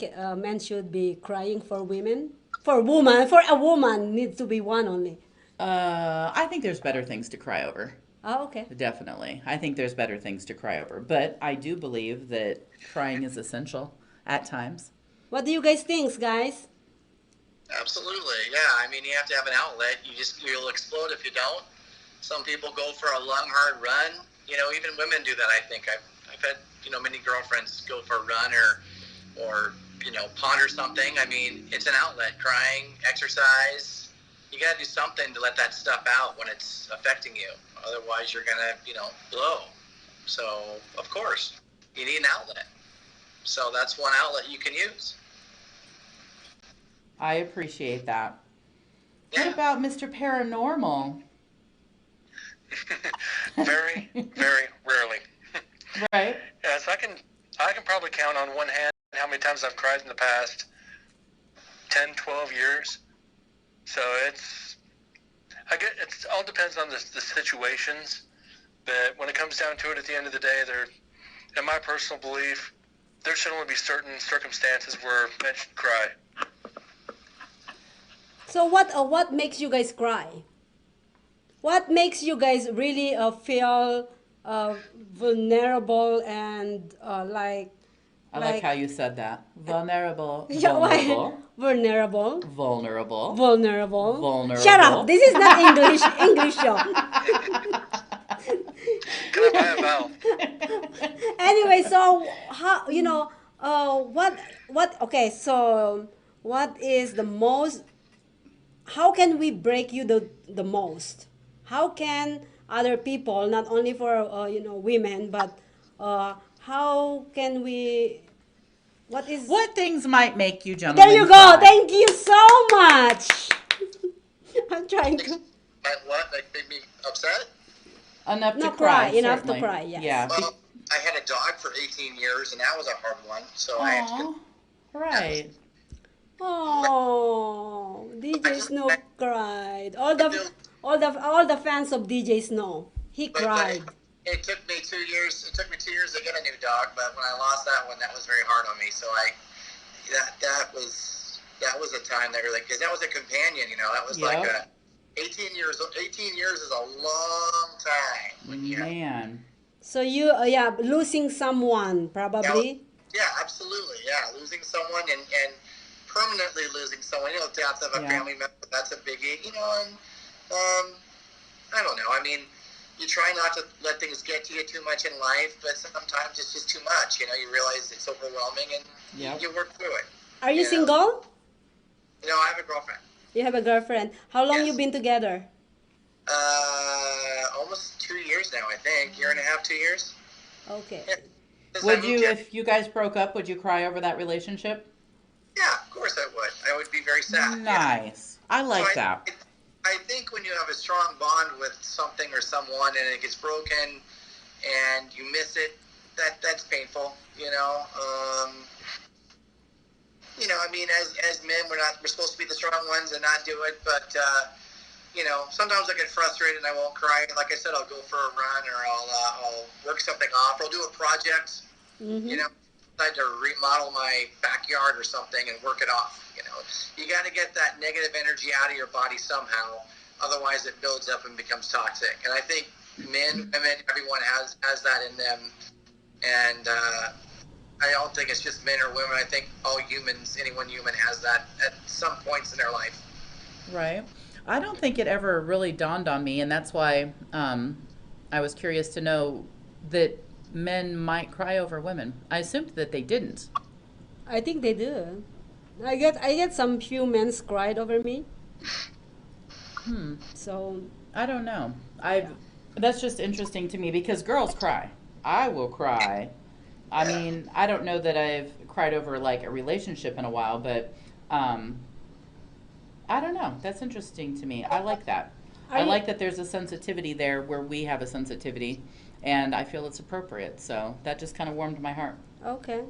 should be crying for women? For a woman needs to be one only. I think there's better things to cry over. Oh, okay. Definitely. I think there's better things to cry over. But I do believe that crying is essential at times. What do you guys think, guys? Absolutely, yeah. I mean, you have to have an outlet. You'll explode if you don't. Some people go for a long, hard run. Even women do that. I think I've had many girlfriends go for a run or ponder something. I mean, it's an outlet. Crying, exercise. You got to do something to let that stuff out when it's affecting you. Otherwise, you're gonna blow. So of course, you need an outlet. So that's one outlet you can use. I appreciate that. Yeah. What about Mr. Paranormal? Very, very rarely. Right. Yes, I can probably count on one hand how many times I've cried in the past 10, 12 years. So it all depends on the situations. But when it comes down to it, at the end of the day, in my personal belief, there should only be certain circumstances where men should cry. So what makes you guys cry? What makes you guys really feel vulnerable and I like how you said that. Vulnerable. Yeah, why? Vulnerable. Vulnerable. Vulnerable. Vulnerable. Shut up! This is not English show. Can I buy a vowel? Anyway, so how okay, so what is the most, how can we break you the most? How can other people, not only for women, but how can we, what things might make you jump? There you go. Thank you so much. I'm trying to. What? Like made me upset? Enough No, to cry. enough to certainly. cry, yes. Yeah. Well, I had a dog for 18 years, and that was a hard one. So I had to. Right. Oh, I DJ just, Snow cried. All I the do, all the fans of DJ Snow. He but cried. it took me 2 years. It took me 2 years to get a new dog, but when I lost that one, that was very hard on me. So that was a time that really, because that was a companion. That was like Yep. 18 years. 18 years is a long time. Man. So you yeah, losing someone Yeah, probably. yeah, absolutely. Yeah, losing someone and permanently losing someone. Death of a Yeah. family member, that's a biggie. And I don't know. I mean, you try not to let things get to you too much in life, but sometimes it's just too much. You realize it's overwhelming, and Yep. you work through it. Are you know? single? I have a girlfriend. You have a girlfriend. How long Yes. you been together? Almost 2 years now, I think. Year and a half, 2 years. Okay. Yeah. Since I Would moved you, here. if you guys broke up, would you cry over that relationship? Yeah, of course I would. I would be very sad. Yeah. Nice. I like So that. I think when you have a strong bond with something or someone and it gets broken and you miss it, that's painful. I mean, as men, we're supposed to be the strong ones and not do it, but sometimes I get frustrated and I won't cry. Like I said, I'll go for a run or I'll work something off. Or I'll do a project. Mm-hmm. Decide to remodel my backyard or something and work it off. You got to get that negative energy out of your body somehow. Otherwise, it builds up and becomes toxic. And I think men, women, everyone has that in them. And I don't think it's just men or women. I think all humans, anyone human has that at some points in their life. Right. I don't think it ever really dawned on me, and that's why I was curious to know that men might cry over women. I assumed that they didn't. I think they do. I get some few men cried over me. So I don't know. That's just interesting to me because girls cry. I will cry. I mean, I don't know that I've cried over like a relationship in a while, but I don't know. That's interesting to me. I like that. I like that there's a sensitivity there where we have a sensitivity, and I feel it's appropriate. So that just kind of warmed my heart. okay.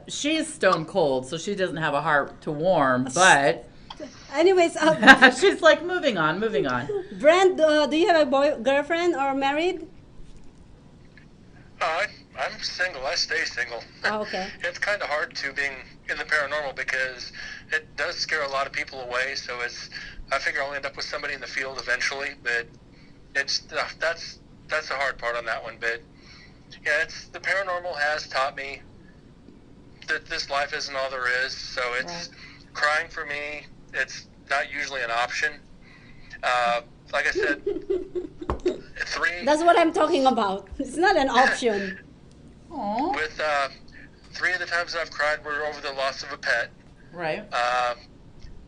She's stone cold, so she doesn't have a heart to warm, but Anyways, she's like, moving on. Brent, do you have a girlfriend or married? I'm single. I stay single. Oh, okay. It's kind of hard to being in the paranormal because it does scare a lot of people away. So I figure I'll end up with somebody in the field eventually, but that's the hard part on that one. But yeah, the paranormal has taught me that this life isn't all there is. So it's Right. crying for me. It's not usually an option. Like I said, That's what I'm talking about. It's not an option. Aww. with 3 of the times that I've cried were over the loss of a pet. Right.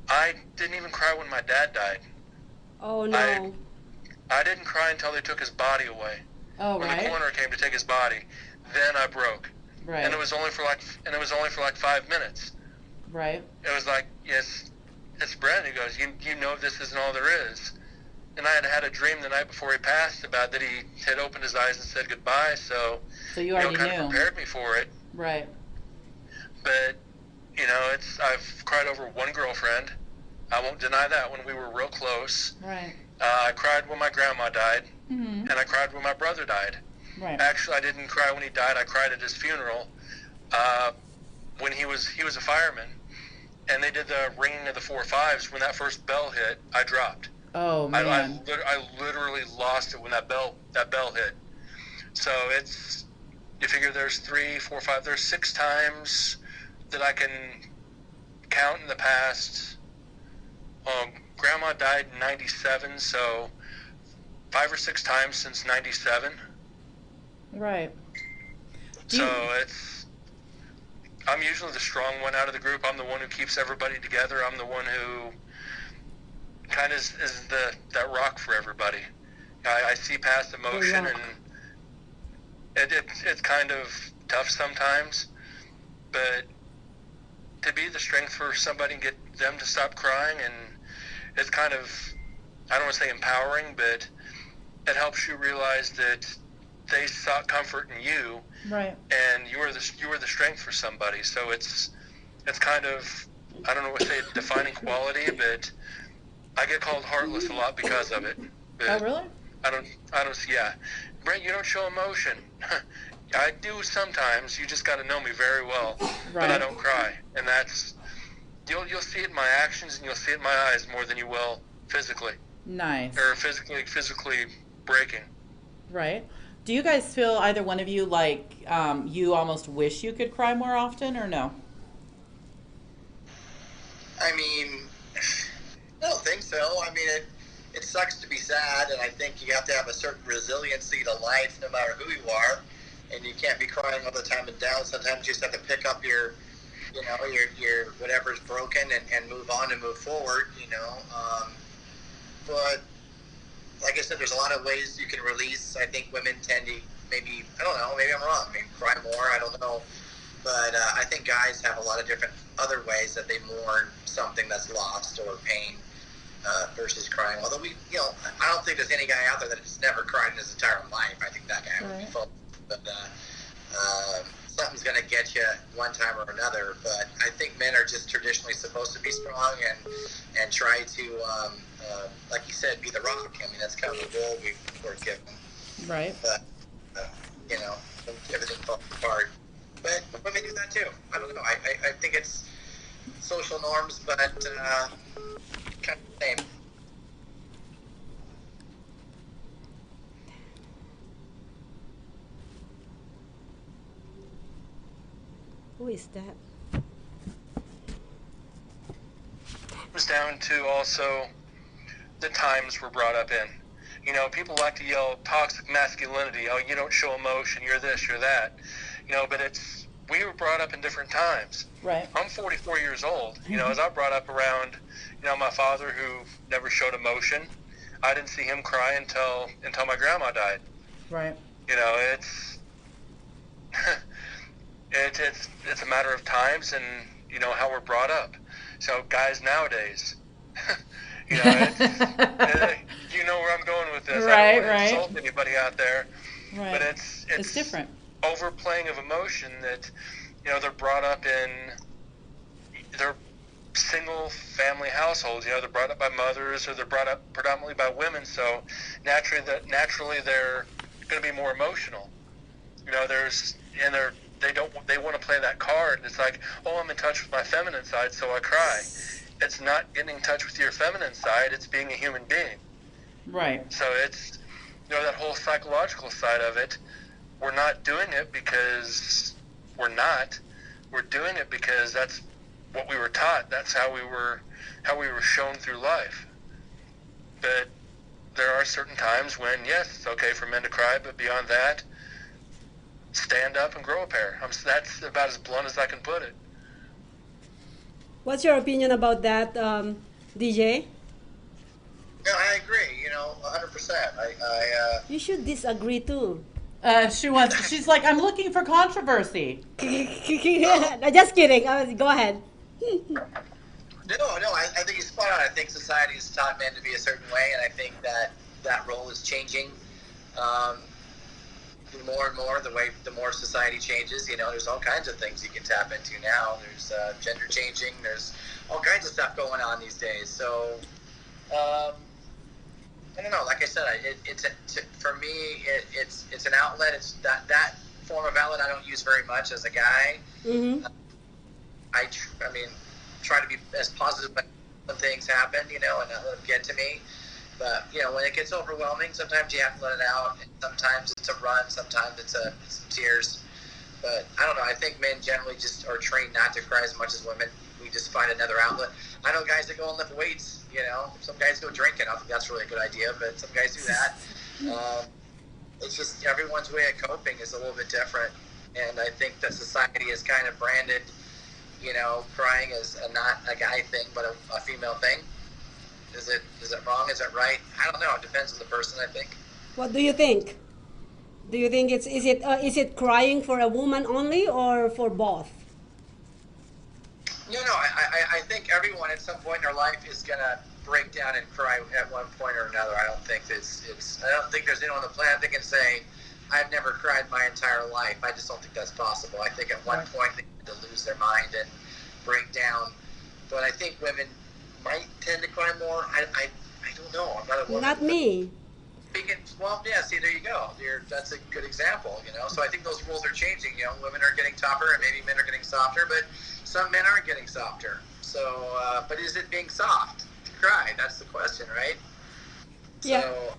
I didn't even cry when my dad died. Oh no. I didn't cry until they took his body away. Oh, When the right. coroner came to take his body, then I broke. Right. And it was only for like 5 minutes. Right. It was like, yes, it's Brent. He goes, you know this isn't all there is. And I had a dream the night before he passed about that he had opened his eyes and said goodbye. So you already kind knew. of prepared me for it. Right. But I've cried over one girlfriend. I won't deny that when we were real close. Right. I cried when my grandma died, Mm-hmm. and I cried when my brother died. Right. Actually, I didn't cry when he died. I cried at his funeral. When he was a fireman, and they did the ringing of the 4 5s. When that first bell hit, I dropped. Oh man. I literally lost it when that bell hit. So you figure there's 3, 4, 5, there's 6 times that I can count in the past. Grandma died in 97, so 5 or 6 times since 97. Right. So I'm usually the strong one out of the group. I'm the one who keeps everybody together. I'm the one who kind of is that rock for everybody. I see past emotion, and it's kind of tough sometimes, but to be the strength for somebody and get them to stop crying, and it's kind of, I don't want to say empowering, but it helps you realize that they sought comfort in you, Right. and you were the strength for somebody. So it's kind of I don't know what to say, defining quality, but I get called heartless a lot because of it. But Oh, really? I don't, yeah. Brent, you don't show emotion. I do sometimes. You just got to know me very well. But I Right. don't cry. And that's, you'll see it in my actions and you'll see it in my eyes more than you will physically. Nice. Or physically breaking. Right. Do you guys feel, either one of you, like you almost wish you could cry more often, or no? I mean, I don't think so. I mean, it sucks to be sad, and I think you have to have a certain resiliency to life no matter who you are, and you can't be crying all the time and down. Sometimes you just have to pick up your whatever's broken and move on and move forward, but like I said, there's a lot of ways you can release. I think women tend to maybe I'm wrong. Maybe cry more. I don't know. But I think guys have a lot of different other ways that they mourn something that's lost or pain versus crying. Although I don't think there's any guy out there that has never cried in his entire life. I think that guy would be full. But something's going to get you one time or another. But I think men are just traditionally supposed to be strong and try to, like you said, be the rock. I mean, that's kind of the role we're given. Right. But, everything falls apart. But women do that too. I don't know. I think it's social norms, but kind of the same. Who is that? It comes down to also the times we're brought up in. People like to yell toxic masculinity. Oh, you don't show emotion. You're this, you're that. But we were brought up in different times. Right. I'm 44 years old. As I brought up around, my father who never showed emotion. I didn't see him cry until my grandma died. Right. It's it's a matter of times and how we're brought up. So guys nowadays, you know where I'm going with this. Right, I don't want right. to insult anybody out there, Right. but it's different. Overplaying of emotion that they're brought up in. They're single family households. They're brought up by mothers or they're brought up predominantly by women. So naturally they're going to be more emotional. They want to play that card. It's like, oh, I'm in touch with my feminine side, so I cry. It's not getting in touch with your feminine side. It's being a human being. Right. So it's, that whole psychological side of it. We're not doing it because we're not. We're doing it because that's what we were taught. That's how we were shown through life. But there are certain times when, yes, it's okay for men to cry, but beyond that, stand up and grow a pair. That's about as blunt as I can put it. What's your opinion about that, DJ? No, I agree. 100%. You should disagree too. She's like, I'm looking for controversy. Just kidding. Go ahead. No, I think he's spot on. I think society has taught men to be a certain way, and I think that role is changing more and more. The more society changes, there's all kinds of things you can tap into now. There's gender changing. There's all kinds of stuff going on these days. So, I don't know. Like I said, for me, it's an outlet. It's that form of outlet I don't use very much as a guy. Mm-hmm. I try to be as positive when things happen, and not let them get to me. But when it gets overwhelming, sometimes you have to let it out. And sometimes it's a run. Sometimes it's some tears. But I don't know. I think men generally just are trained not to cry as much as women. We just find another outlet. I know guys that go and lift weights. Some guys go drinking. I think that's really a good idea. But some guys do that. It's just everyone's way of coping is a little bit different. And I think that society has kind of branded, crying as not a guy thing, but a female thing. Is it wrong? Is it right? I don't know. It depends on the person, I think. What do you think? Do you think is it crying for a woman only or for both? No. I think everyone at some point in their life is gonna break down and cry at one point or another. I don't think I don't think there's anyone on the planet that can say, I've never cried my entire life. I just don't think that's possible. I think at one point they need to lose their mind and break down. but I think women might tend to cry more. I don't know. I'm not a woman. Not me. Well, yeah. See, there you go. That's a good example. So I think those rules are changing. Women are getting tougher, and maybe men are getting softer, but some men aren't getting softer. So, but is it being soft to cry? That's the question, right? Yeah. So,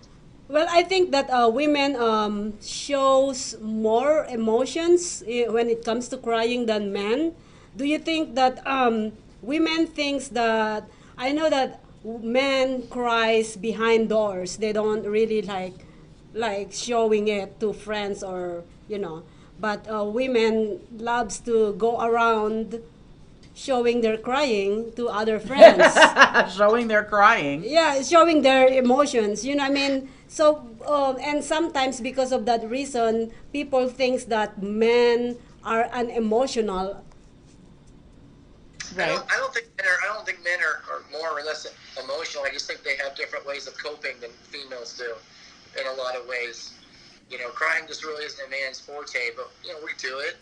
Well, I think that women shows more emotions when it comes to crying than men. Do you think that women thinks that I know that men cries behind doors. They don't really like showing it to friends or but women loves to go around showing their crying to other friends. Showing they're crying. Yeah, showing their emotions, what I mean. So and sometimes because of that reason people thinks that men are unemotional. Right. I don't think men are more or less emotional. I just think they have different ways of coping than females do, in a lot of ways. Crying just really isn't a man's forte, but we do it.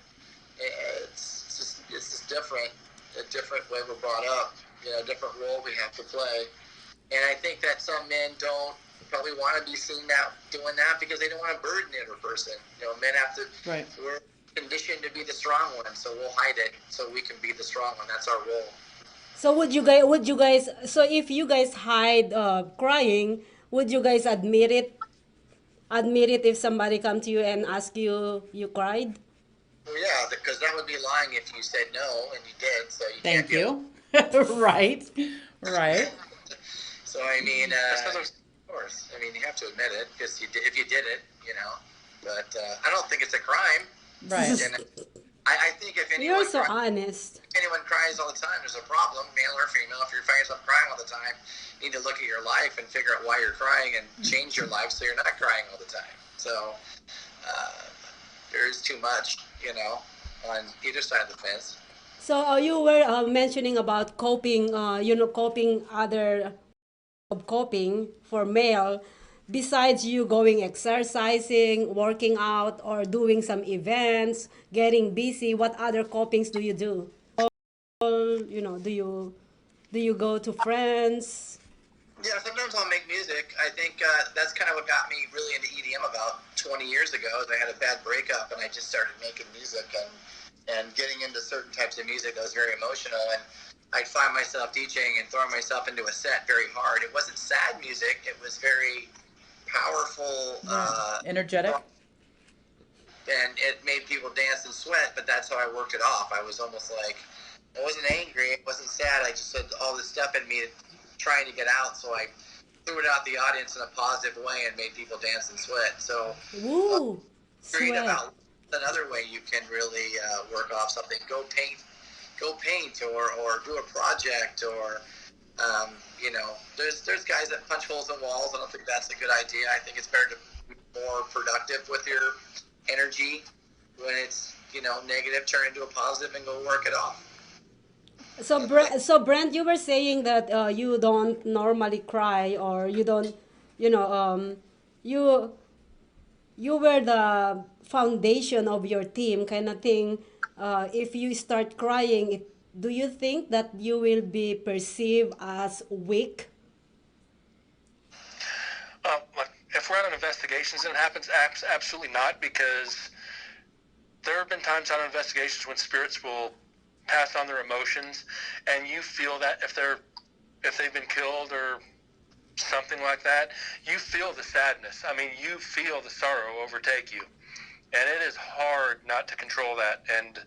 It's just different, a different way we're brought up. A different role we have to play. And I think that some men don't probably want to be seen doing that because they don't want to burden the other person. Men have to. Right. We're conditioned to be the strong one, so we'll hide it so we can be the strong one. That's our role. So would you guys so if you guys hide crying, would you guys admit it if somebody come to you and ask you cried? Well, yeah, because that would be lying if you said no and you did. So you Thank can't do you. Right. Right. So I mean, of course, I mean you have to admit it because if you did it, But I don't think it's a crime. Right. And I think if anyone You're so honest. anyone cries all the time, there's a problem, male or female. If you're finding yourself crying all the time, you need to look at your life and figure out why you're crying and change your life so you're not crying all the time. So there is too much, on either side of the fence. So you were mentioning about coping, coping other of coping for male, besides you going exercising, working out, or doing some events, getting busy. What other copings do you do? Do you go to friends? Yeah, sometimes I'll make music. I think that's kind of what got me really into EDM about 20 years ago. I had a bad breakup, and I just started making music and getting into certain types of music that was very emotional. And I'd find myself DJing and throwing myself into a set very hard. It wasn't sad music. It was very powerful. Energetic. And it made people dance and sweat, but that's how I worked it off. I was almost like, I wasn't angry. It wasn't sad. I just had all this stuff in me trying to get out. So I threw it out the audience in a positive way and made people dance and sweat. So Woo! creative Sweat. outlet. Another way you can really work off something. Go paint or do a project or there's guys that punch holes in walls. I don't think that's a good idea. I think it's better to be more productive with your energy when it's negative. Turn into a positive and go work it off. So Brent, you were saying that you don't normally cry, or you don't, you you were the foundation of your team, kind of thing. If you start crying, do you think that you will be perceived as weak? If we're out on investigations and it happens, absolutely not, because there have been times out on investigations when spirits will pass on their emotions, and you feel that if they've been killed or something like that, you feel the sadness. I mean, you feel the sorrow overtake you, and it is hard not to control that and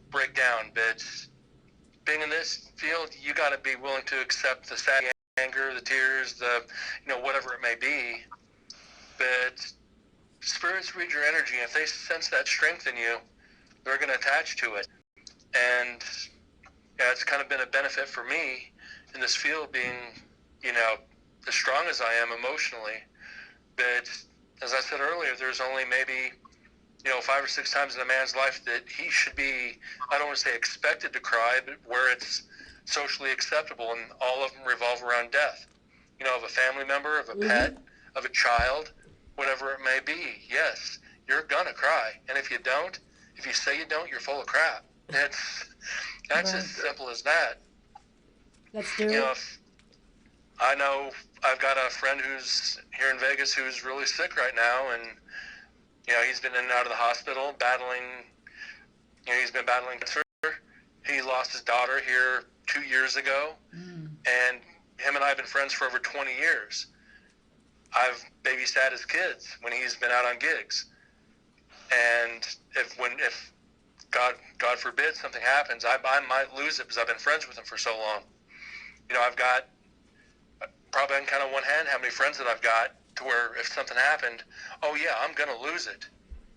break down. But being in this field, you got to be willing to accept the sad anger, the tears, the whatever it may be. But spirits read your energy, and if they sense that strength in you, they're going to attach to it. And it's kind of been a benefit for me in this field, being as strong as I am emotionally. But as I said earlier, there's only maybe 5 or 6 times in a man's life that he should be, I don't want to say expected to cry, but where it's socially acceptable, and all of them revolve around death. Of a family member, of a pet, of a child, whatever it may be. Yes, you're gonna cry, and if you say you don't, you're full of crap. That's as simple as that. That's true. You know, if I know I've got a friend who's here in Vegas who's really sick right now, and you know, he's been in and out of the hospital battling. You know, he's been battling cancer. He lost his daughter here 2 years ago, and him and I have been friends for over 20 years. I've babysat his kids when he's been out on gigs, and if God forbid something happens, I might lose it because I've been friends with him for so long. You know, I've got probably on kind of one hand how many friends that I've got to where if something happened, oh yeah, I'm going to lose it,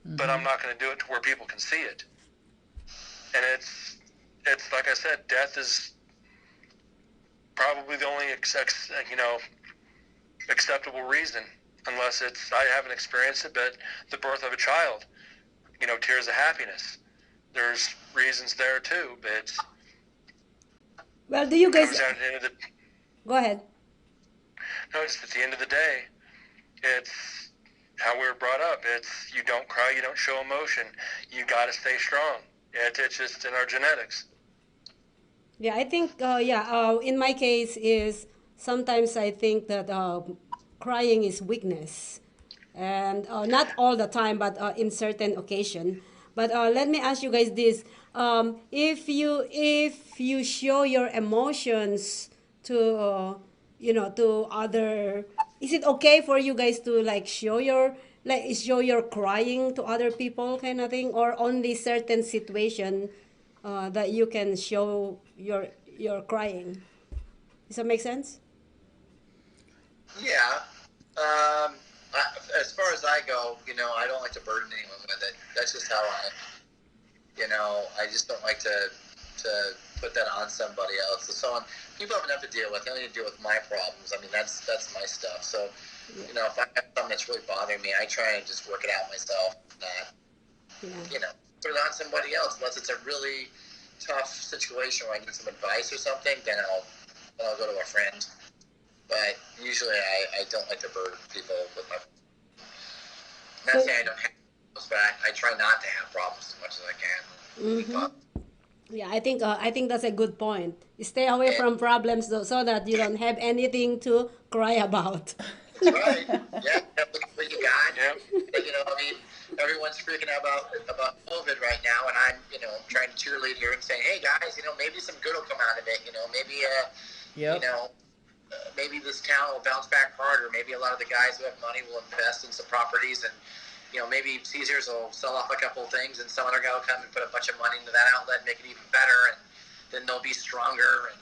but I'm not going to do it to where people can see it. And it's like I said, death is probably the only acceptable reason, unless I haven't experienced it, but the birth of a child, you know, tears of happiness. There's reasons there too, but Well, do you it guys comes down to the end of the, go ahead? no, just at the end of the day, it's how we were brought up. It's you don't cry, you don't show emotion. You got to stay strong. It's just in our genetics. Yeah, I think in my case is sometimes I think that crying is weakness, and not all the time, but in certain occasion. But let me ask you guys this: if you show your emotions to to other, is it okay for you guys to like show your crying to other people kind of thing, or only certain situation that you can show your crying? Does that make sense? Yeah. As far as I go, you know, I don't like to burden anyone with it. That's just how I just don't like to put that on somebody else. So people have enough to deal with. They don't need to deal with my problems. I mean, that's my stuff. So, you know, if I have something that's really bothering me, I try and just work it out myself. You know, put it on somebody else. Unless it's a really tough situation where I need some advice or something, then I'll go to a friend. But usually I don't like to burden people with my. I'm not saying I don't have problems, but I try not to have problems as much as I can. Yeah, I think that's a good point. Stay away from problems so that you don't have anything to cry about. That's right. Yeah, look at what you got. Yep. You know, I mean, everyone's freaking out about COVID right now, and I'm, you know, trying to cheerlead here and saying, hey guys, you know, maybe some good will come out of it. You know, maybe you know, maybe this town will bounce back harder. Maybe a lot of the guys who have money will invest in some properties, and you know, maybe Caesars will sell off a couple of things, and some other guy will come and put a bunch of money into that outlet and make it even better, and then they'll be stronger. And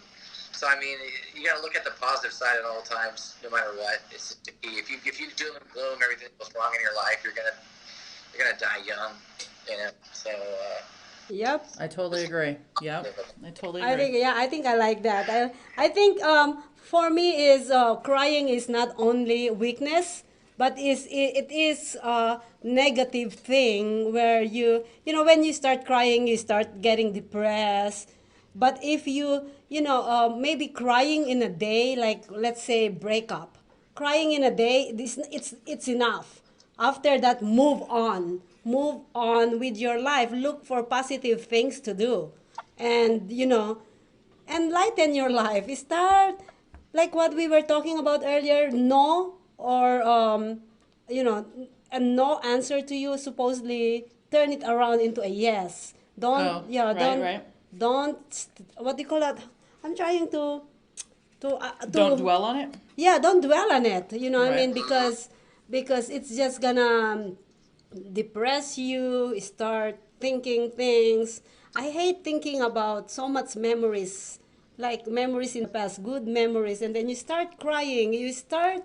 so, I mean, you got to look at the positive side at all times, no matter what. It's the key. If you doom and gloom, everything goes wrong in your life, you're gonna die young. You know, so. Yep. I totally agree. Yep. I totally I agree. think I think I like that. I think for me is crying is not only weakness, but it is a negative thing where when you start crying you start getting depressed. But if maybe crying in a day, like let's say breakup, crying in a day, it's enough. After that, move on with your life, look for positive things to do, and enlighten your life. Start like what we were talking about earlier. No, or a no answer to you supposedly turn it around into a yes. Oh, right. Don't what do you call that? I'm trying to Don't dwell on it. yeah, don't dwell on it, I Right. mean, because it's just gonna depress you. Start thinking things. I hate thinking about so much memories, like memories in the past, good memories, and then you start crying, you start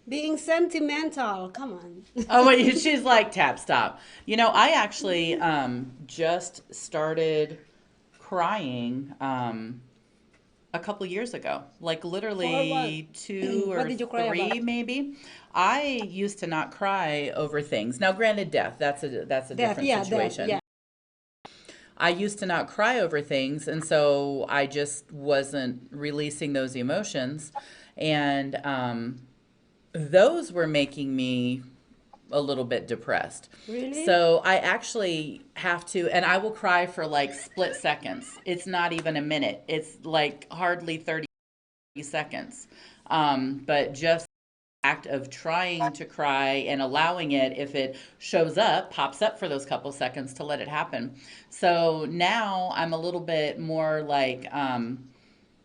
being sentimental. Come on. Oh, wait, she's like, tap, stop. I actually just started crying a couple years ago, like For literally what? two What or did you cry three, about? maybe. I used to not cry over things. Now, granted, death, that's a Death, different yeah, death, situation. yeah. I used to not cry over things, and so I just wasn't releasing those emotions. And those were making me a little bit depressed. Really? So I actually have to, and I will cry for like split seconds. It's not even a minute. It's like hardly 30 seconds. But just the act of trying to cry and allowing it, if it shows up, pops up for those couple seconds, to let it happen. So now I'm a little bit more like,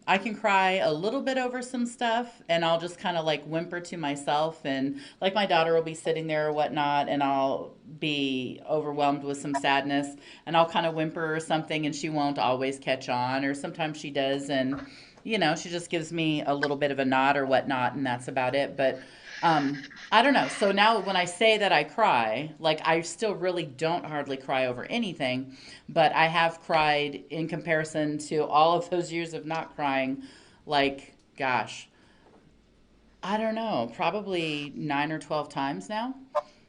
I can cry a little bit over some stuff, and I'll just kind of like whimper to myself, and like my daughter will be sitting there or whatnot, and I'll be overwhelmed with some sadness, and I'll kind of whimper or something, and she won't always catch on, or sometimes she does, and she just gives me a little bit of a nod or whatnot, and that's about it. But I don't know. So now when I say that I cry, like I still really don't hardly cry over anything, but I have cried in comparison to all of those years of not crying, like, gosh, I don't know, probably 9 or 12 times now.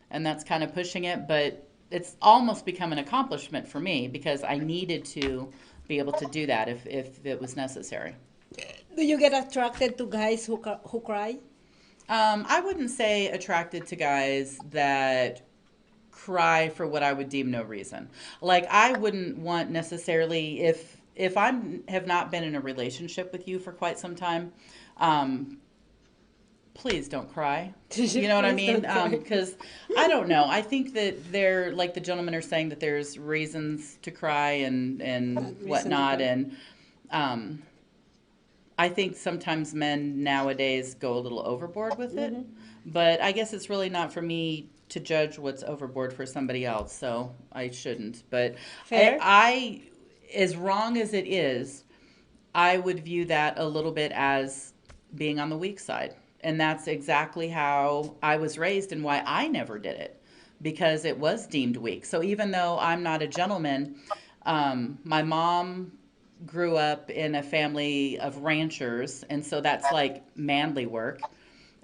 And that's kind of pushing it, but it's almost become an accomplishment for me because I needed to be able to do that if it was necessary. Do you get attracted to guys who cry? I wouldn't say attracted to guys that cry for what I would deem no reason. Like I wouldn't want necessarily if I have not been in a relationship with you for quite some time, please don't cry. You know what I mean? Because I don't know. I think that they're like the gentlemen are saying that there's reasons to cry and whatnot, and I think sometimes men nowadays go a little overboard with it, but I guess it's really not for me to judge what's overboard for somebody else, so I shouldn't. But I, as wrong as it is, I would view that a little bit as being on the weak side. And that's exactly how I was raised and why I never did it, because it was deemed weak. So even though I'm not a gentleman, my mom grew up in a family of ranchers, and so that's like manly work.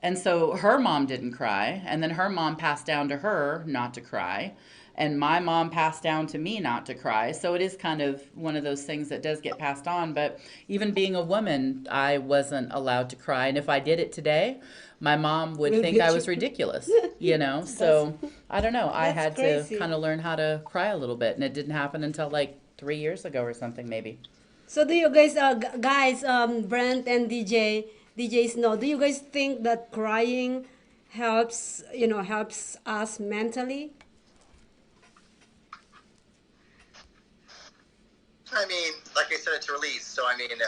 And so her mom didn't cry, and then her mom passed down to her not to cry, and my mom passed down to me not to cry. So it is kind of one of those things that does get passed on. But even being a woman, I wasn't allowed to cry, and if I did it today, my mom would think I was ridiculous, So I don't know. I had to kind of learn how to cry a little bit, and it didn't happen until like 3 years ago or something, maybe. So do you guys, Brent and DJs know, do you guys think that crying helps us mentally? I mean, like I said, it's a release, so I mean, it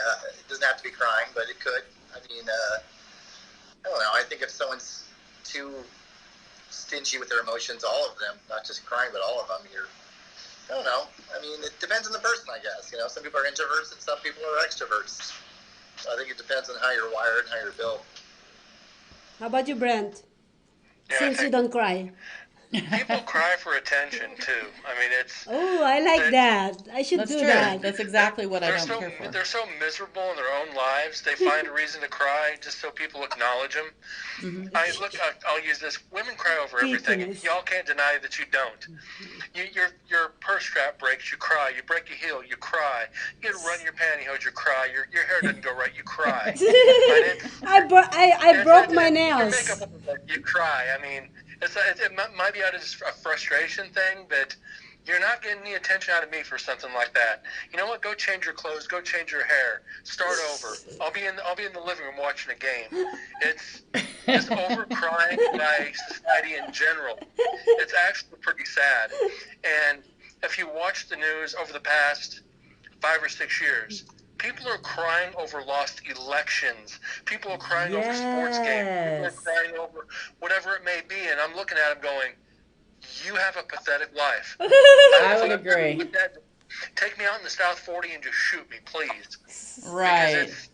doesn't have to be crying, but it could. I mean, I don't know. I think if someone's too stingy with their emotions, all of them, not just crying, but all of them, I don't know. I mean, it depends on the person, I guess. Some people are introverts and some people are extroverts. So I think it depends on how you're wired and how you're built. How about you, Brent? Yeah, Since you don't cry. People cry for attention too. I mean, it's. Oh, I like that. I should That's do true. that. That's exactly what I don't care for. They're so miserable in their own lives. They find a reason to cry just so people acknowledge them. I'll use this. Women cry over everything. Ridiculous. Y'all can't deny that you don't. Your purse strap breaks, you cry. You break your heel, you cry. You get a run in your pantyhose, you cry. Your hair doesn't go right, you cry. I broke my nails. Your makeup, you cry. I mean, it might be out of just a frustration thing, but you're not getting any attention out of me for something like that. You know what? Go change your clothes. Go change your hair. Start over. I'll be in the living room watching a game. It's just over crying by society in general. It's actually pretty sad. And if you watch the news over the past 5 or 6 years, people are crying over lost elections. People are crying over sports games. People are crying over whatever it may be. And I'm looking at them going, you have a pathetic life. I would agree. Take me out in the South 40 and just shoot me, please. Right. Because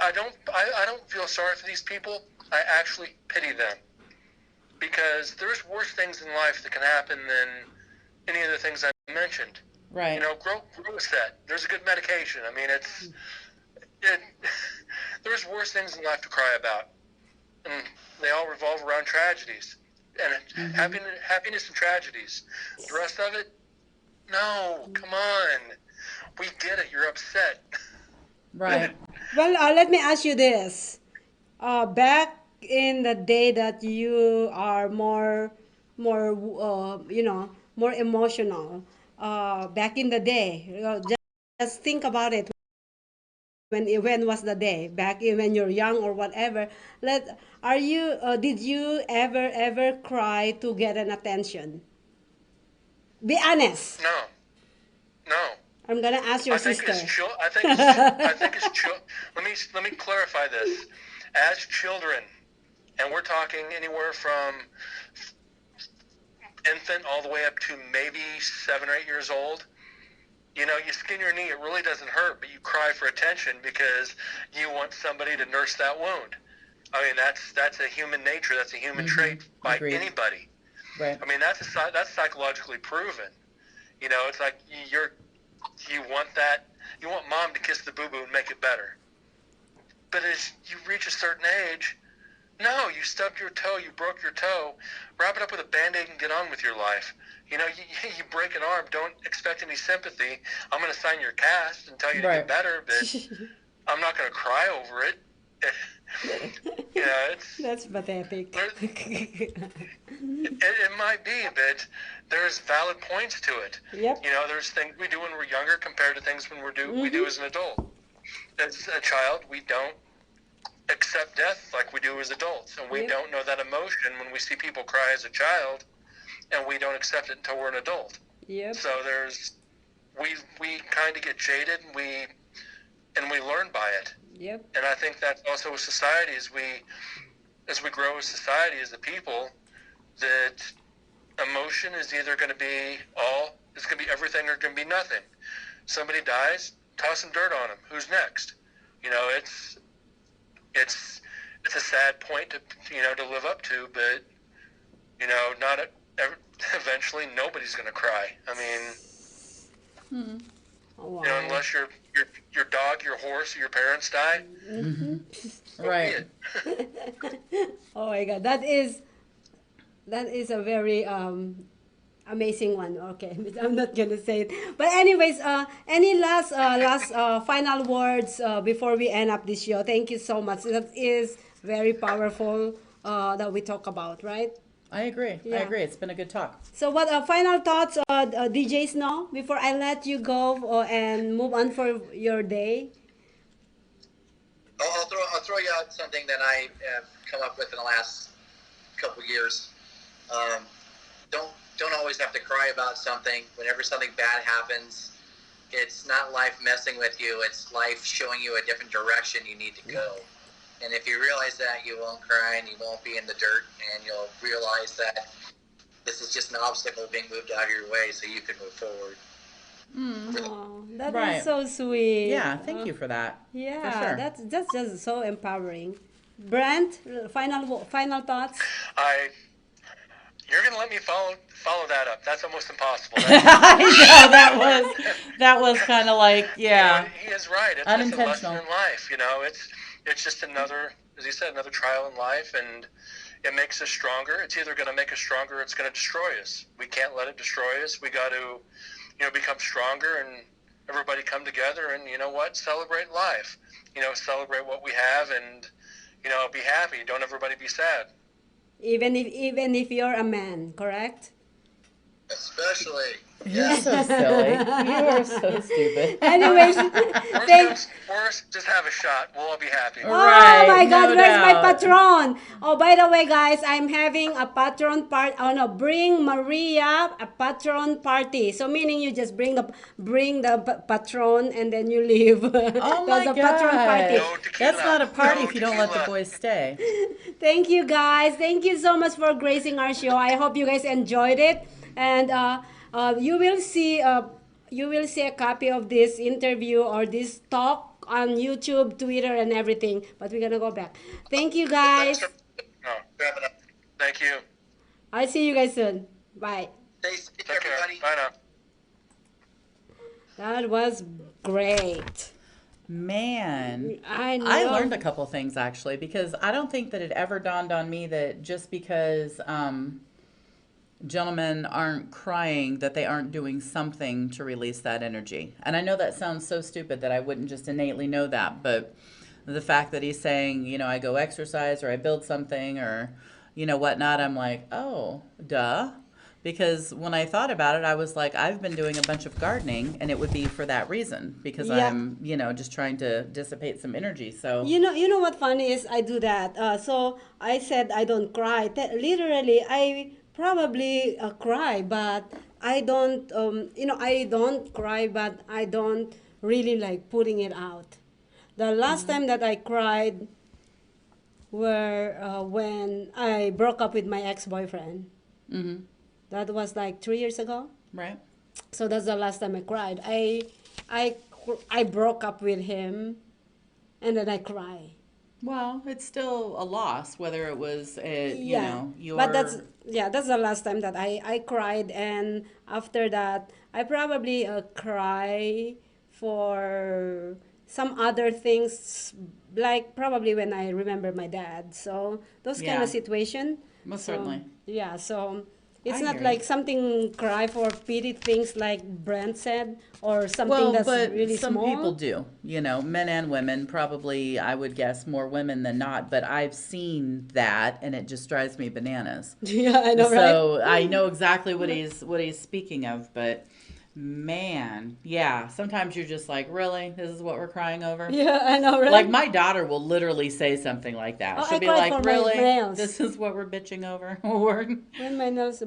I don't feel sorry for these people. I actually pity them. Because there's worse things in life that can happen than any of the things I mentioned. Right. Grow a set. There's a good medication. I mean, there's worse things in life to cry about. And they all revolve around tragedies. And happiness and tragedies. The rest of it, no, come on. We get it. You're upset. Right. Well, let me ask you this. Back in the day that you are more emotional, back in the day, just think about it. when was the day back in when you're young or whatever. Did you ever cry to get an attention? Be honest. No, no. I'm gonna ask your I think sister. I think it's let me clarify this. As children, and we're talking anywhere from infant all the way up to maybe 7 or 8 years old. You know, you skin your knee, it really doesn't hurt, but you cry for attention because you want somebody to nurse that wound. I mean, that's a human nature. That's a human trait by Agreed. anybody. Right. I mean, that's psychologically proven. You know, it's like you want that. You want mom to kiss the boo-boo and make it better. But as you reach a certain age, no, you stubbed your toe, you broke your toe, wrap it up with a Band-Aid and get on with your life. You know, you break an arm, don't expect any sympathy. I'm going to sign your cast and tell you to get better, but I'm not going to cry over it. You know, That's pathetic. it might be, but there's valid points to it. Yep. You know, there's things we do when we're younger compared to things when we do as an adult. As a child, we don't accept death like we do as adults, and we don't know that emotion when we see people cry as a child, and we don't accept it until we're an adult. Yep. So we kind of get jaded, and we learn by it. Yep. And I think that's also with society, as we grow as society, as a people, that emotion is either going to be it's going to be everything or going to be nothing. Somebody dies, toss some dirt on them. Who's next? You know, it's a sad point to live up to, but you know, eventually nobody's going to cry. I mean, Wow. you know, unless your dog, your horse, or your parents die. Right. Oh my God, that is a very amazing one. Okay, I'm not gonna say it. But anyways, any last final words before we end up this show? Thank you so much. That is very powerful that we talk about, right? I agree. Yeah. I agree. It's been a good talk. So what final thoughts, DJ Snow, before I let you go and move on for your day? I'll throw you out something that I have come up with in the last couple years. Don't always have to cry about something. Whenever something bad happens, it's not life messing with you. It's life showing you a different direction you need to go. And if you realize that, you won't cry and you won't be in the dirt, and you'll realize that this is just an obstacle being moved out of your way so you can move forward. Oh, that Right. is so sweet. Yeah, thank you for that. Yeah, For sure. that's just so empowering. Brent, final thoughts. You're gonna let me follow that up? That's almost impossible. I know that was kind of like, yeah. You know, he is right. It's Unintentional. just a lesson in life. You know, it's just another, as you said, another trial in life, and it makes us stronger. It's either going to make us stronger or it's going to destroy us. We can't let it destroy us. We got to, become stronger, and everybody come together and, you know what, celebrate life. Celebrate what we have, and, be happy. Don't everybody be sad. Even if you're a man, correct? Especially. You're so silly. You are so stupid. Anyways, Worst, just have a shot. We'll all be happy. Oh my God, no where's my doubt. patron? Oh, by the way, guys, I'm having a patron party. Oh no, bring Maria a patron party. So meaning you just bring the patron and then you leave. Oh my That's a patron party. No tequila. That's not a party No if you don't let the tequila. boys stay. Thank you, guys. Thank you so much for gracing our show. I hope you guys enjoyed it, and you will see a copy of this interview or this talk on YouTube, Twitter, and everything. But we're gonna go back. Thank you, guys. No, thank you. I'll see you guys soon. Bye. Stay safe, Take care. everybody. Bye now. That was great. Man, I know. I learned a couple things actually, because I don't think that it ever dawned on me that just because gentlemen aren't crying, that they aren't doing something to release that energy. And I know that sounds so stupid that I wouldn't just innately know that, but the fact that he's saying, I go exercise or I build something or, whatnot, I'm like, oh, duh. Because when I thought about it, I was like, I've been doing a bunch of gardening, and it would be for that reason, because Yeah. I'm, just trying to dissipate some energy. So You know what funny is? I do that. So I said I don't cry. Literally, I probably cry, but I don't. I don't cry, but I don't really like putting it out. The last time that I cried were when I broke up with my ex-boyfriend. Mhm. That was like 3 years ago. right. So that's the last time I cried. I broke up with him, and then I cry. Well, it's still a loss, whether it was, your. But that's the last time that I cried, and after that I probably cry for some other things, like probably when I remember my dad. So those kind Yeah. of situation. Most So, certainly. yeah. So it's I not hear like you. something cry for pity things like Brent said, or something Well, that's but really some small. people do, men and women, probably, I would guess more women than not, but I've seen that, and it just drives me bananas. Yeah, I know, right? So I know exactly what he's speaking of, but man, yeah, sometimes you're just like, really? This is what we're crying over? Yeah, I know, right? Like my daughter will literally say something like that. Oh, She'll I be cried like, for my really? nails. This is what we're bitching over? Or When my nails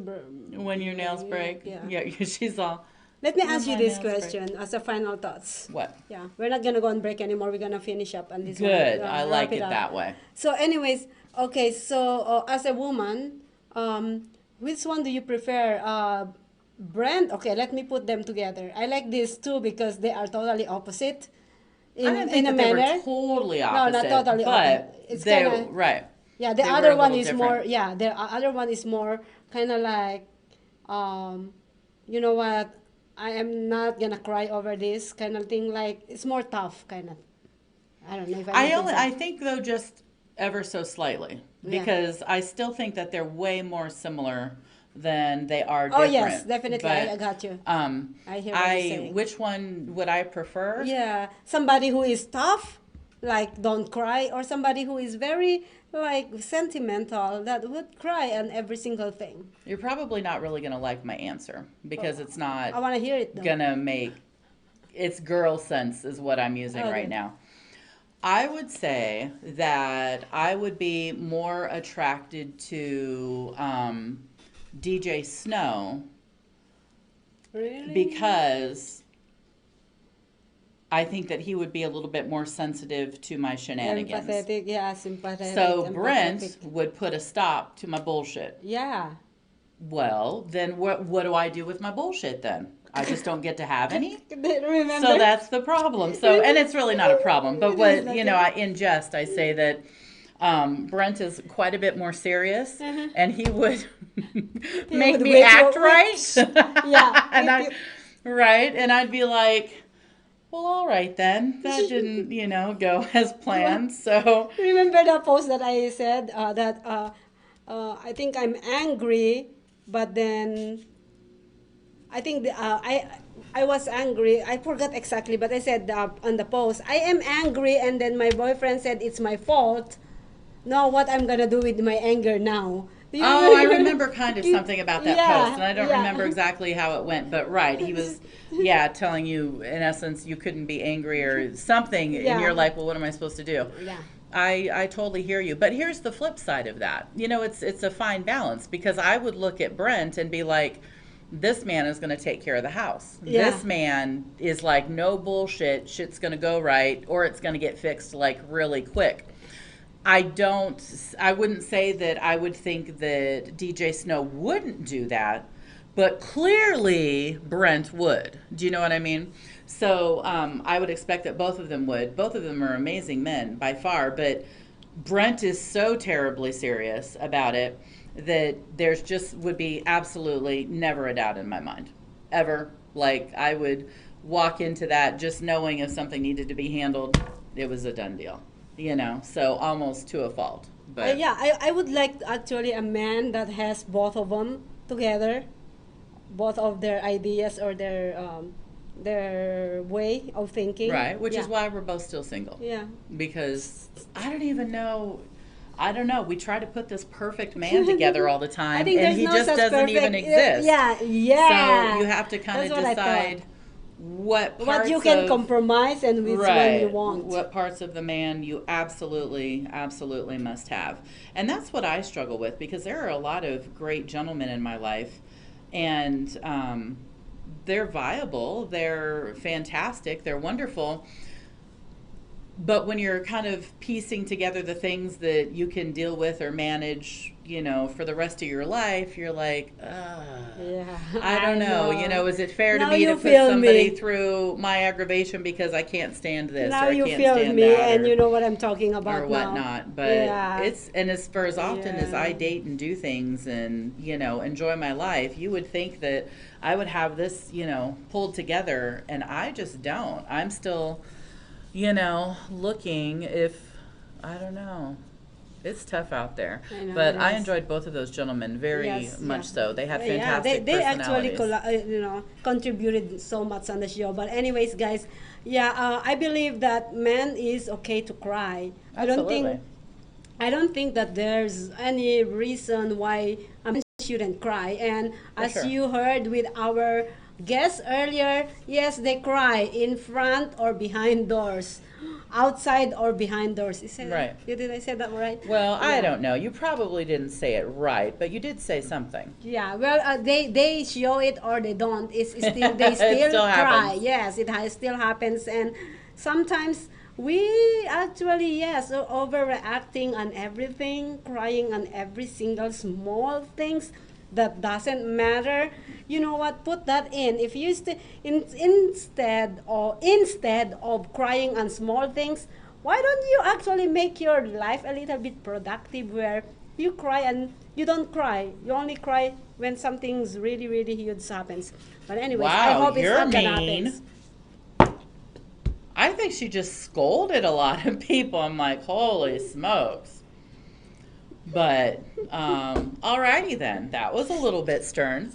when your nails break? Yeah. She's all, Let me "When ask you my this nails break." question as a final thoughts. What? Yeah, we're not gonna go on break anymore. We're gonna finish up on this one. Good. I wrap like it up. that way. So, anyways, okay. So, as a woman, which one do you prefer? Brent. Okay, let me put them together. I like these two because they are totally opposite. I didn't think in a that they manner. were totally No, opposite. not totally but opposite. It's they, kinda- right. Yeah, the They were other a one little is different. more. Yeah, the other one is more kind of like, you know what? I am not gonna cry over this kind of thing. Like it's more tough, kind of. I don't know if I think though just ever so slightly, Yeah. because I still think that they're way more similar than they are Oh different. yes, definitely. I But, got you. Um, I hear what you're saying. which one would I prefer? Yeah, somebody who is tough, like don't cry, or somebody who is very like sentimental that would cry on every single thing. You're probably not really gonna like my answer because it's I not want to hear it though. gonna make it's girl sense is what I'm using right Okay. now. I would say that I would be more attracted to DJ Snow Really? because I think that he would be a little bit more sensitive to my shenanigans. Empathetic, yeah, sympathetic. So Brent empathetic. would put a stop to my bullshit. Yeah. Well, then what do I do with my bullshit then? I just don't get to have any? Remember? So that's the problem. So, and it's really not a problem, but It what, is like in jest, I say that Brent is quite a bit more serious, and he would make would me wake act you- right. Yeah. and if right, and I'd be like, well, all right then. That didn't, go as planned. So, Remember the post that I said that I think I'm angry, but then I think I was angry. I forgot exactly, but I said on the post, I am angry, and then my boyfriend said it's my fault. Now what I'm gonna do with my anger now? Do you oh, I remember kind of something about that Yeah, post, and I don't yeah. remember exactly how it went, but right, he was, telling you, in essence, you couldn't be angry or something, Yeah. and you're like, well, what am I supposed to do? Yeah. I totally hear you, but here's the flip side of that. It's a fine balance, because I would look at Brent and be like, this man is going to take care of the house. Yeah. This man is like, no bullshit, shit's going to go right, or it's going to get fixed like really quick. I wouldn't say that I would think that DJ Snow wouldn't do that, but clearly Brent would. Do you know what I mean? So I would expect that both of them would. Both of them are amazing men by far, but Brent is so terribly serious about it that there's just would be absolutely never a doubt in my mind, ever. Like I would walk into that just knowing if something needed to be handled, it was a done deal. So almost to a fault. But Yeah, I would like actually a man that has both of them together, both of their ideas or their way of thinking. right, which is Yeah. why we're both still single. Yeah. Because I don't even know. I don't know. We try to put this perfect man together all the time, I think and there's he no just such doesn't perfect, even exist. Yeah. So you have to kind That's of what I decide thought. what parts What you can of, compromise and which one right, you want. what parts of the man you absolutely must have. And that's what I struggle with, because there are a lot of great gentlemen in my life, and they're viable, they're fantastic, they're wonderful. But when you're kind of piecing together the things that you can deal with or manage, for the rest of your life, you're like, Yeah, I don't know. Is it fair to Now me you to put feel somebody me. through my aggravation because I can't stand this Now or I you can't feel stand me, that and or, you know what I'm talking about or now. whatnot? But Yeah. and as for as often as I Yeah. date and do things and, enjoy my life, you would think that I would have this, pulled together, and I just don't. I'm still, looking if, I don't know. It's tough out there. I know, But it I is. enjoyed both of those gentlemen very Yes, much yeah. so. They had Yeah, fantastic they actually personalities. contributed so much on the show. But anyways, guys, I believe that man is okay to cry. Absolutely. I don't think that there's any reason why a man shouldn't cry. And as sure. you heard with our guests earlier, yes, they cry in front or behind doors, outside or behind doors. Right. Did I say that right? Well, I Yeah. don't know. You probably didn't say it right, but you did say something. Yeah, well, they show it or they don't. It's still they still still cry. happens. Yes, still happens, and sometimes we actually overreacting on everything, crying on every single small things that doesn't matter. You know what? Put that in. If you instead of crying on small things, why don't you actually make your life a little bit productive where you cry and you don't cry. You only cry when something's really, really huge happens. But anyways, I Wow, hope it's you're not gonna mean. happen. I think she just scolded a lot of people. I'm like, holy smokes. But, alrighty then. That was a little bit stern.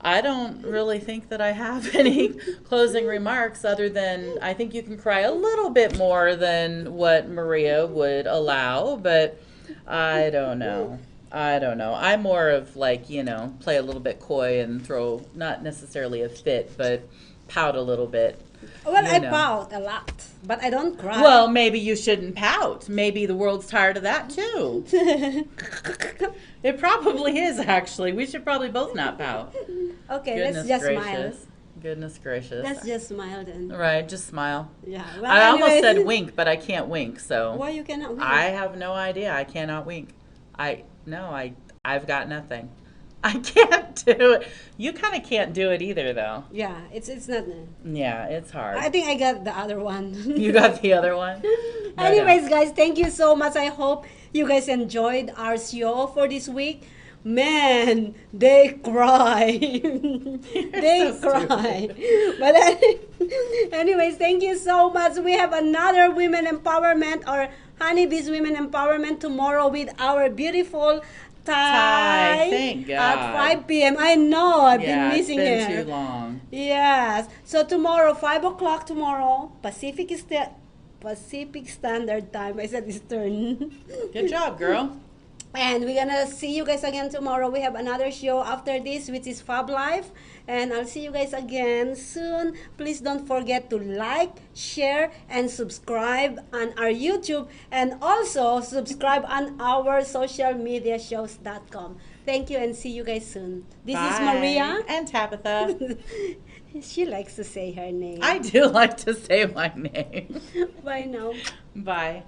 I don't really think that I have any closing remarks other than I think you can cry a little bit more than what Maria would allow, but I don't know. I'm more of like, play a little bit coy and throw, not necessarily a fit, but pout a little bit. Well, I know. pout a lot, but I don't cry. Well, maybe you shouldn't pout. Maybe the world's tired of that too. It probably is, actually. We should probably both not pout. Okay, Goodness let's just smile. gracious. Goodness gracious. Let's just smile then. Right, just smile. Yeah. Well, I almost anyways. said wink, but I can't wink, so. Why you cannot wink? I have no idea. I cannot wink. I've got nothing. I can't do it. You kind of can't do it either, though. Yeah, it's not. Yeah, it's hard. I think I got the other one. You got the other one? Anyways, guys, thank you so much. I hope you guys enjoyed our show for this week. Man, they cry. They so cry. But anyways, thank you so much. We have another women empowerment or Honeybees Women Empowerment tomorrow with our beautiful Ty, thank God. At 5 p.m. I know, I've Yeah, been missing it's been her. too long. Yes. So tomorrow, 5 o'clock tomorrow, Pacific Standard Time. I said Eastern. Good job, girl. And we're gonna see you guys again tomorrow. We have another show after this, which is Fab Life. And I'll see you guys again soon. Please don't forget to like, share, and subscribe on our YouTube. And also subscribe on our social media shows.com. Thank you and see you guys soon. This is Bye. Maria. And Tabatha. She likes to say her name. I do like to say my name. Bye now. Bye.